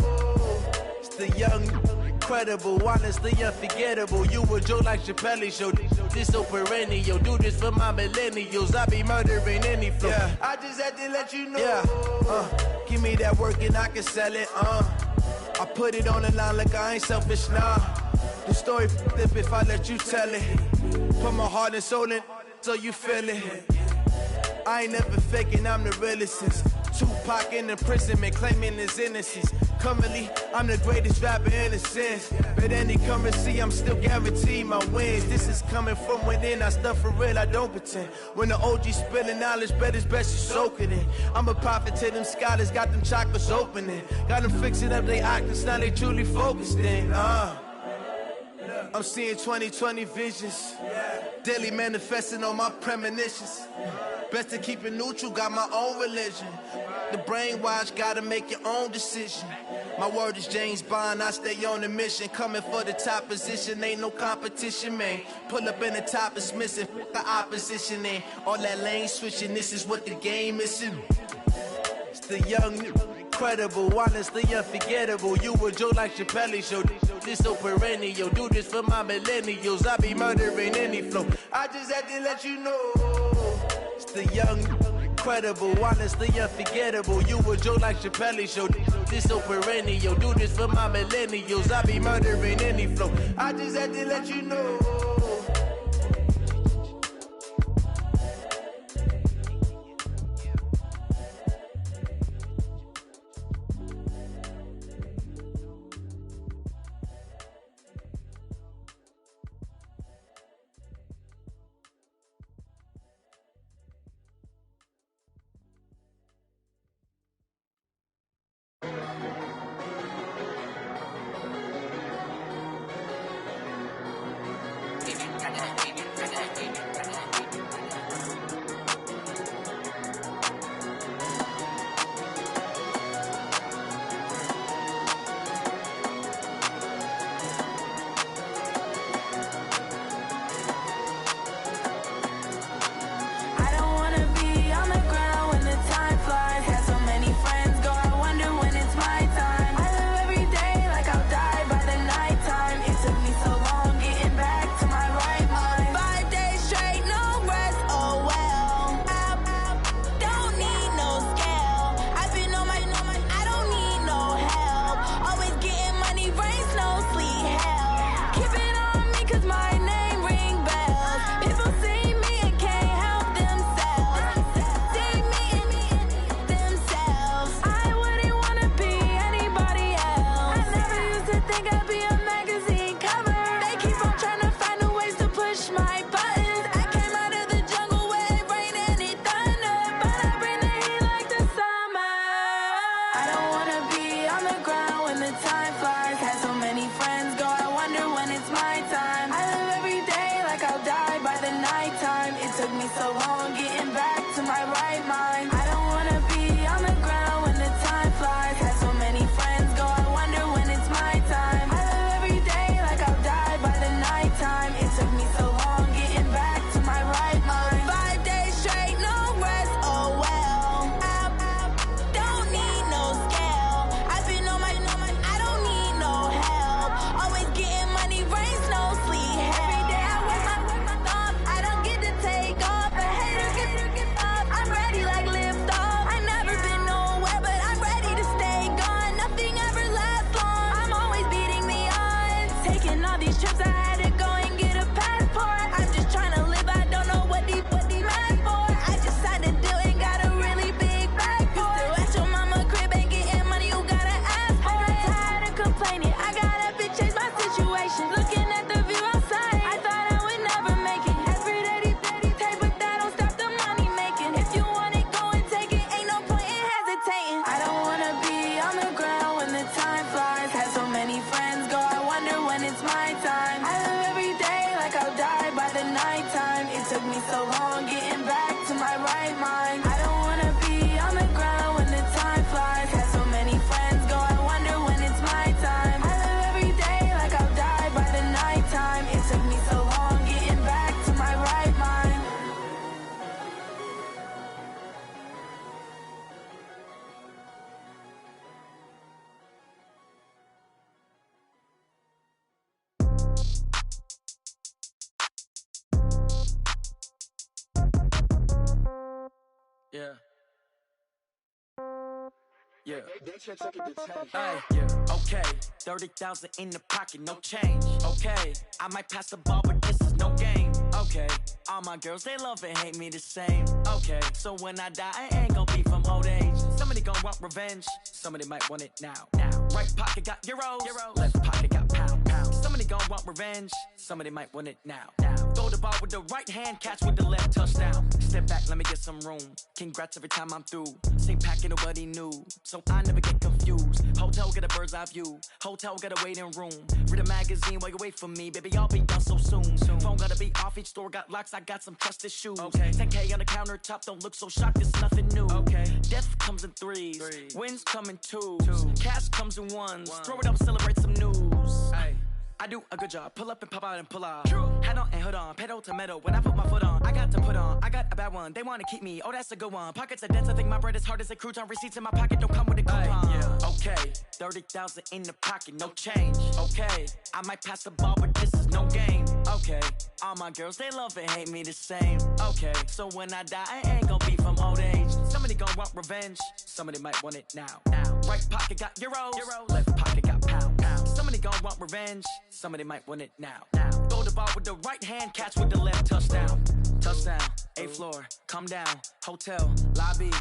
It's the young, incredible, honestly unforgettable. You a Joe like Chappelle show. This so perennial. Do this for my millennials. I be murdering any flow. Yeah. I just had to let you know. Yeah. Give me that work and I can sell it. I put it on the line like I ain't selfish, nah. The story flip if I let you tell it. Put my heart and soul in so you feel it. I ain't never faking, I'm the realest since Tupac in imprisonment, claiming his innocence. Currently, I'm the greatest rapper in a sense. But any currency, I'm still guaranteed my wins. This is coming from within, I stuff for real, I don't pretend. When the OG spilling knowledge, bet it's best you soak it in. I'm a prophet to them scholars, got them chakras opening. Got them fixing up they octaves, now they truly focused in. I'm seeing 2020 visions. Daily manifesting on my premonitions. Best to keep it neutral, got my own religion. The brainwash, gotta make your own decision. My word is James Bond, I stay on the mission. Coming for the top position, ain't no competition, man. Pull up in the top, it's missing, the opposition in. All that lane switching, this is what the game is in. It's the young, incredible, honestly unforgettable. You a Joe like Chappelle show. This so perennial. Do this for my millennials. I be murdering any flow. I just had to let you know. It's the young, incredible, honestly unforgettable. You a Joe like Chappelle show. This so perennial. Do this for my millennials. I be murdering any flow. I just had to let you know. so long getting back to my right mind. I don't wanna be on the ground when the time flies. Had so many friends go, I wonder when it's my time. I live every day like I'll die by the nighttime. It took me so long getting back to my right mind. 5 days straight, no rest, oh well. I don't need no scale. I've been on my, I don't need no help. Always getting money, rains, no sleep. Every day I work my thumb, I don't get to take off. A hater get up, I'm ready like lift off. I never been nowhere, but I'm ready to stay gone. Nothing ever lasts long, I'm always beating the odds. Taking all these trips, I had to go and get a passport. I'm just trying to live, I don't know what these mad for. I just signed a deal and got a really big bag for it. You still at your mama crib and getting money, you gotta ask for it. I'm tired of complaining, I gotta bitch change my situation. Looking at the view outside, I thought I would never make it. Every day they take, but that don't stop the money making. If you want it, go and take it, ain't no point in hesitating. I don't wanna be on the ground when the time flies. Had so many friends go, I wonder when it's my time. I live every day like I'll die by the nighttime. It took me so long getting back to my right mind. I don't wanna be on the ground when the time flies. Had so many friends go, I wonder when it's my time. I live every day like I'll die by the nighttime. It took me so long getting back to my right mind. Yeah. Yeah. Hey, yeah. Okay. 30,000 in the pocket, no change. Okay. I might pass the ball, but this is no game. Okay. All my girls, they love and hate me the same. Okay. So when I die, I ain't gon' be from old age. Somebody gon' want revenge. Somebody might want it now. Right pocket got euros. Left pocket got pounds. Somebody gon' want revenge. Somebody might want it now. Throw the ball with the right hand, catch with the left, touchdown. Step back, let me get some room. Congrats every time I'm through. Same packet, nobody knew, so I never get confused. Hotel get a bird's eye view. Hotel got a waiting room. Read a magazine while you wait for me, baby. I'll be done so soon. Phone gotta be off. Each store got locks. I got some trusted shoes. 10K on the countertop. Don't look so shocked. It's nothing new. Death comes in threes. Wins come in twos. Cash comes in ones. Throw it up, celebrate some news. I do a good job. Pull up and pop out and pull out. Head on and hood on. Pedal to metal. When I put my foot on, I got to put on. I got a bad one. They want to keep me. Oh, that's a good one. Pockets are dense. I think my bread is hard as a crouton. Receipts in my pocket don't come with a coupon. Okay. 30,000 in the pocket. No change. Okay. I might pass the ball, but this is no game. Okay. All my girls, they love and hate me the same. Okay. So when I die, I ain't gon' be from old age. Somebody gon' want revenge. Somebody might want it now. Right pocket got euros. Left pocket got pounds. Somebody gon' want revenge. Somebody might want it now. Throw the ball with the right hand, catch with the left, touchdown. Touchdown, 8th floor, come down, hotel, lobby.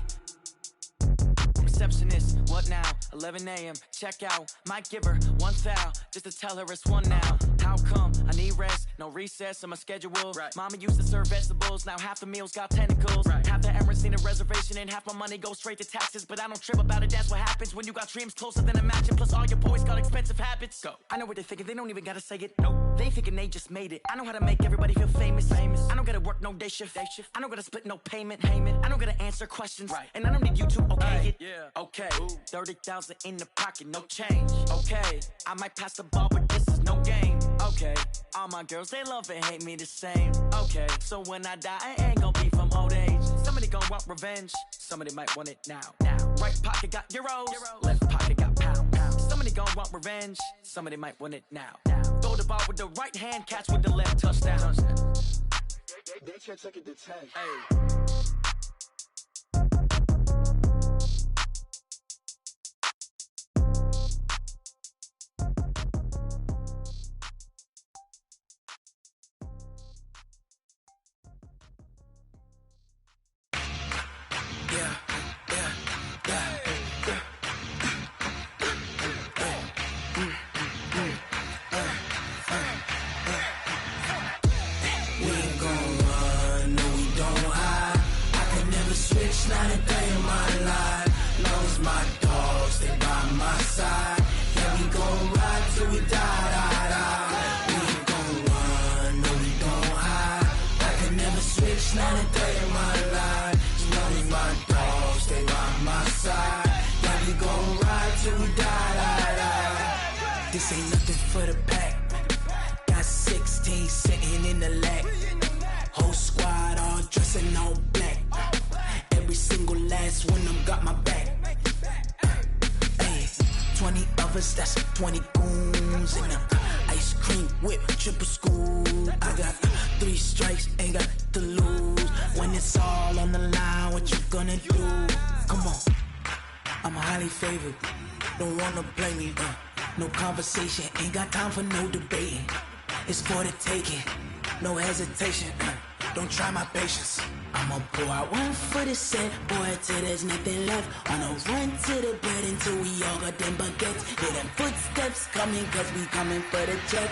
Receptionist, what now? 11 a.m., check out. Might give her one foul, just to tell her it's one now. How come? I need rest, no recess in my schedule. Mama used to serve vegetables, now half the meals got tentacles. Half the Emirates need a reservation and half my money goes straight to taxes. But I don't trip about it, that's what happens when you got dreams closer than imagine. Plus all your boys got expensive habits. Go. I know what they're thinking, they don't even gotta say it. Nope. They thinking they just made it. I know how to make everybody feel famous. I don't gotta work no day shift. I don't gotta split no payment. I don't gotta answer questions. And I don't need you to okay it. Okay, 30,000 in the pocket, no change. Okay, I might pass the ball, but this is no game. Okay, all my girls, they love and hate me the same. Okay, so when I die, I ain't gon' be from old age. Somebody gon' want revenge. Somebody might want it now. Right pocket got euros. Left pocket got pounds. Somebody gon' want revenge. Somebody might want it now. Throw the ball with the right hand, catch with the left, touchdown. They can't take it to 10. This ain't nothing for the pack. Got 16 sitting in the lag. Whole squad all dressing all black. Every single last one of them got my back. 20 of us, that's 20 goons in them. Ice cream whip, triple school. I got 3 strikes, ain't got to lose. When it's all on the line, what you gonna do? Come on, I'm highly favored. Don't wanna blame me, no conversation, ain't got time for no debating. It's for the taking, no hesitation. Don't try my patience. I'ma pour out one for the set, boy, till there's nothing left. On a run to the bread until we all got them baguettes. Hear them footsteps coming, cause we coming for the check.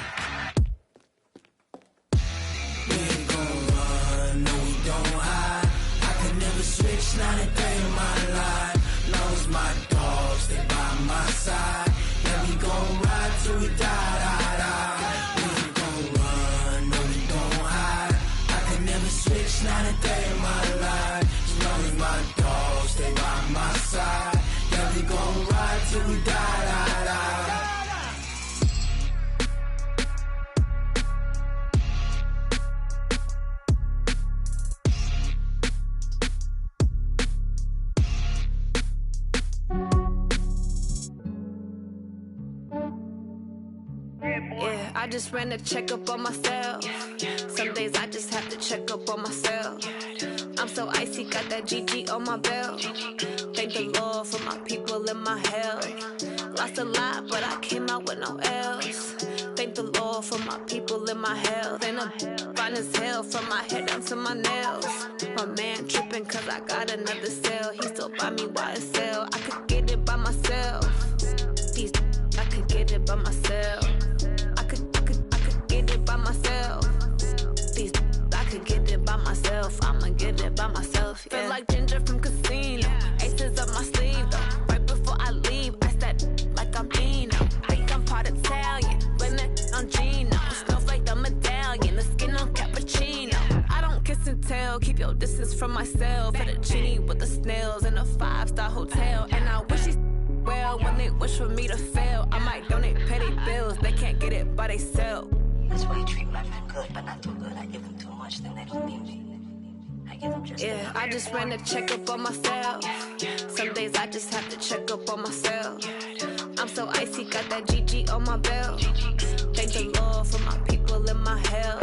We ain't gon' run, no we don't hide. I could never switch, not a day in my life. Long as my dogs, they by my side. Yeah, we gon' ride till we die, die, die. We ain't gon' run, no we don't hide. I could never switch, not a day in my life. As long as my dogs, they by my side. Yeah, we gon' ride till we die, die, die. Yeah, I just ran a checkup on myself. Some days I just have to check up on myself. I'm so icy, got that GG on my belt. Thank the Lord for my people in my hell. Lost a lot, but I came out with no L's. Thank the Lord for my people in my health. And I'm fine as hell from my head down to my nails. My man tripping cause I got another cell. He still buy me YSL. I could get it by myself. These I could get it by myself. I could get it by myself. These I could get it by myself. I'ma get it by myself. Yeah. Feel like Ginger from Casino. Aces up my sleeve though. Right before I leave, I said like I'm Eno. Think I'm part Italian, blame it on Gino. Snowflake the medallion, the skin on cappuccino. I don't kiss and tell, keep your distance from myself. At a genie with the snails in a 5-star hotel. And I wish he's well when they wish for me to fail. I might donate petty bills, they can't get it by themselves. That's why you treat my friend good, but not too good. I give them too much, then they don't need me. I give them just yeah, I just ran a checkup on myself. Some days I just have to check up on myself. I'm so icy, got that GG on my belt. Thank the Lord for my people in my hell.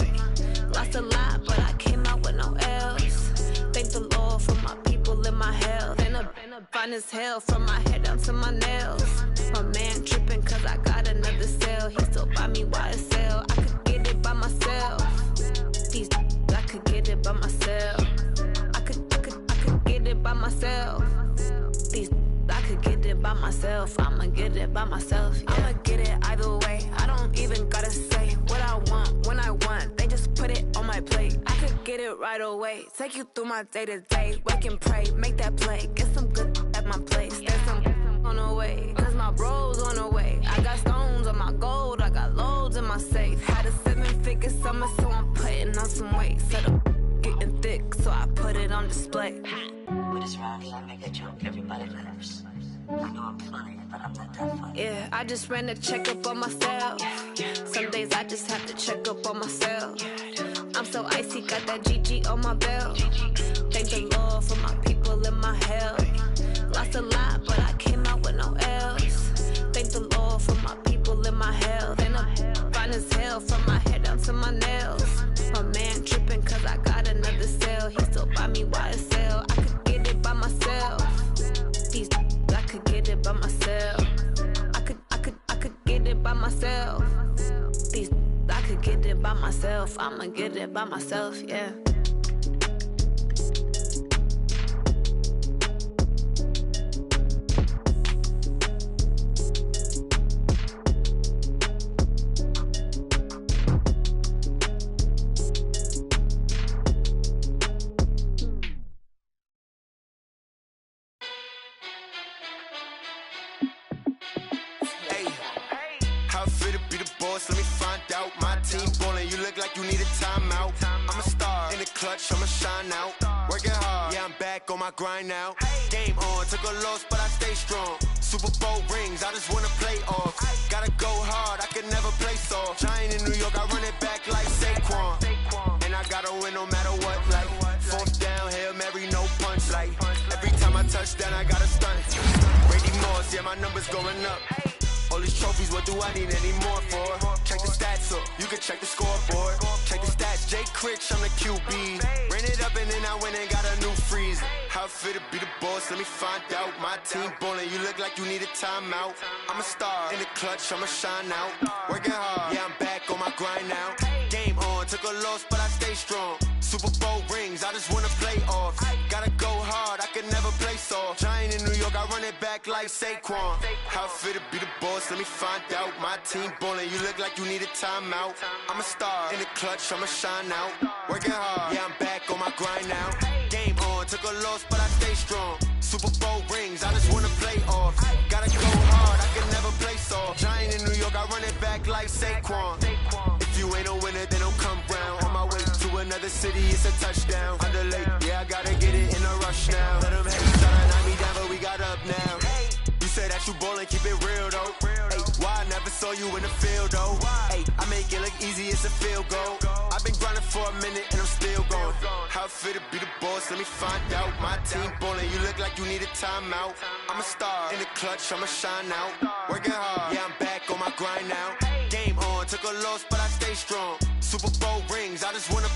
Lost a lot, but I came out with no L's. Thank the Lord for my people in my health. And I'm fine as hell from my head down to my nails. My man tripping cause I got another cell. He still buy me YSL. I could get it by myself. These I could get it by myself. I could get it by myself. These I could get it by myself. I'ma get it by myself. Yeah. I'ma get it either way. I don't even gotta say what I want when I want. They just put it on my plate. I could get it right away. Take you through my day to day. Wake and pray, make that play. Get some good at my place. There's some on the way. Cause my bro's on the way. I got stones on my gold. I got loads in my safe. Had a 7-figure summer, so I'm putting on some weight. Set up getting thick, so I put it on display. With this round, I make a joke, everybody laughs. I know I'm funny, but I'm not that funny. Yeah, I just ran a checkup on myself. Some days I just have to check up on myself. I'm so icy, got that GG on my belt. Thank the Lord for my people in my hell. Lost a lot, but I came out with no L's. Thank the Lord for my people in my health. And I'm fine as hell from my head down to my nails. My man tripping cause I got another cell. He still buy me YSL. I could get it by myself. These I could get it by myself. I could get it by myself. These I could get it by myself. I'ma get it by myself, yeah. Let me find out. My team ballin', you look like you need a timeout. I'm a star in the clutch, I'ma shine out. Working hard, yeah, I'm back on my grind now. Game on, took a loss, but I stay strong. Super Bowl rings, I just wanna play off. Gotta go hard, I can never play soft. Giant in New York, I run it back like Saquon. And I gotta win no matter what, like fourth down, Hail Mary, no punch, like every time I touch down, I gotta stunt. Brady Moss, yeah, my number's going up. All these trophies, what do I need any more for? Check the stats up, you can check the scoreboard. Check the stats, Jay Critch, I'm the QB. Ran it up and then I went and got a new freeze. How it feel to be the boss, let me find out. My team ballin', you look like you need a timeout. I'm a star, in the clutch, I'ma shine out. Working hard, yeah, I'm back on my grind now. Game on, took a loss, but I stay strong. Super Bowl rings, I just wanna play off. Gotta go hard, I can never play soft. Giant in New York, I run it back like Saquon. How it feel to be the boss, let me find out. My team ballin', you look like you need a timeout. I'm a star, in the clutch, I'ma shine out. Working hard, yeah, I'm back on my grind now. Game on, took a loss, but I stay strong. Super Bowl rings, I just wanna play off. Gotta go hard, I can never play soft. Giant in New York, I run it back like Saquon. If you ain't a winner, then don't come round. On my way to another city, it's a touchdown. Underlay, yeah, I gotta get it in a rush now. Let them hate, try to knock me down, but we got up now. You say that you ballin', keep it real though. Ay, why I never saw you in the field though? Ay, I make it look easy, it's a field goal. I've been grinding for a minute and I'm still going. How it feel to be the boss, let me find out. My team ballin', you look like you need a timeout. I'm a star, in the clutch, I'ma shine out. Working hard, yeah, I'm back on my grind now. Game on, took a loss, but I stay strong. Super Bowl rings, I just wanna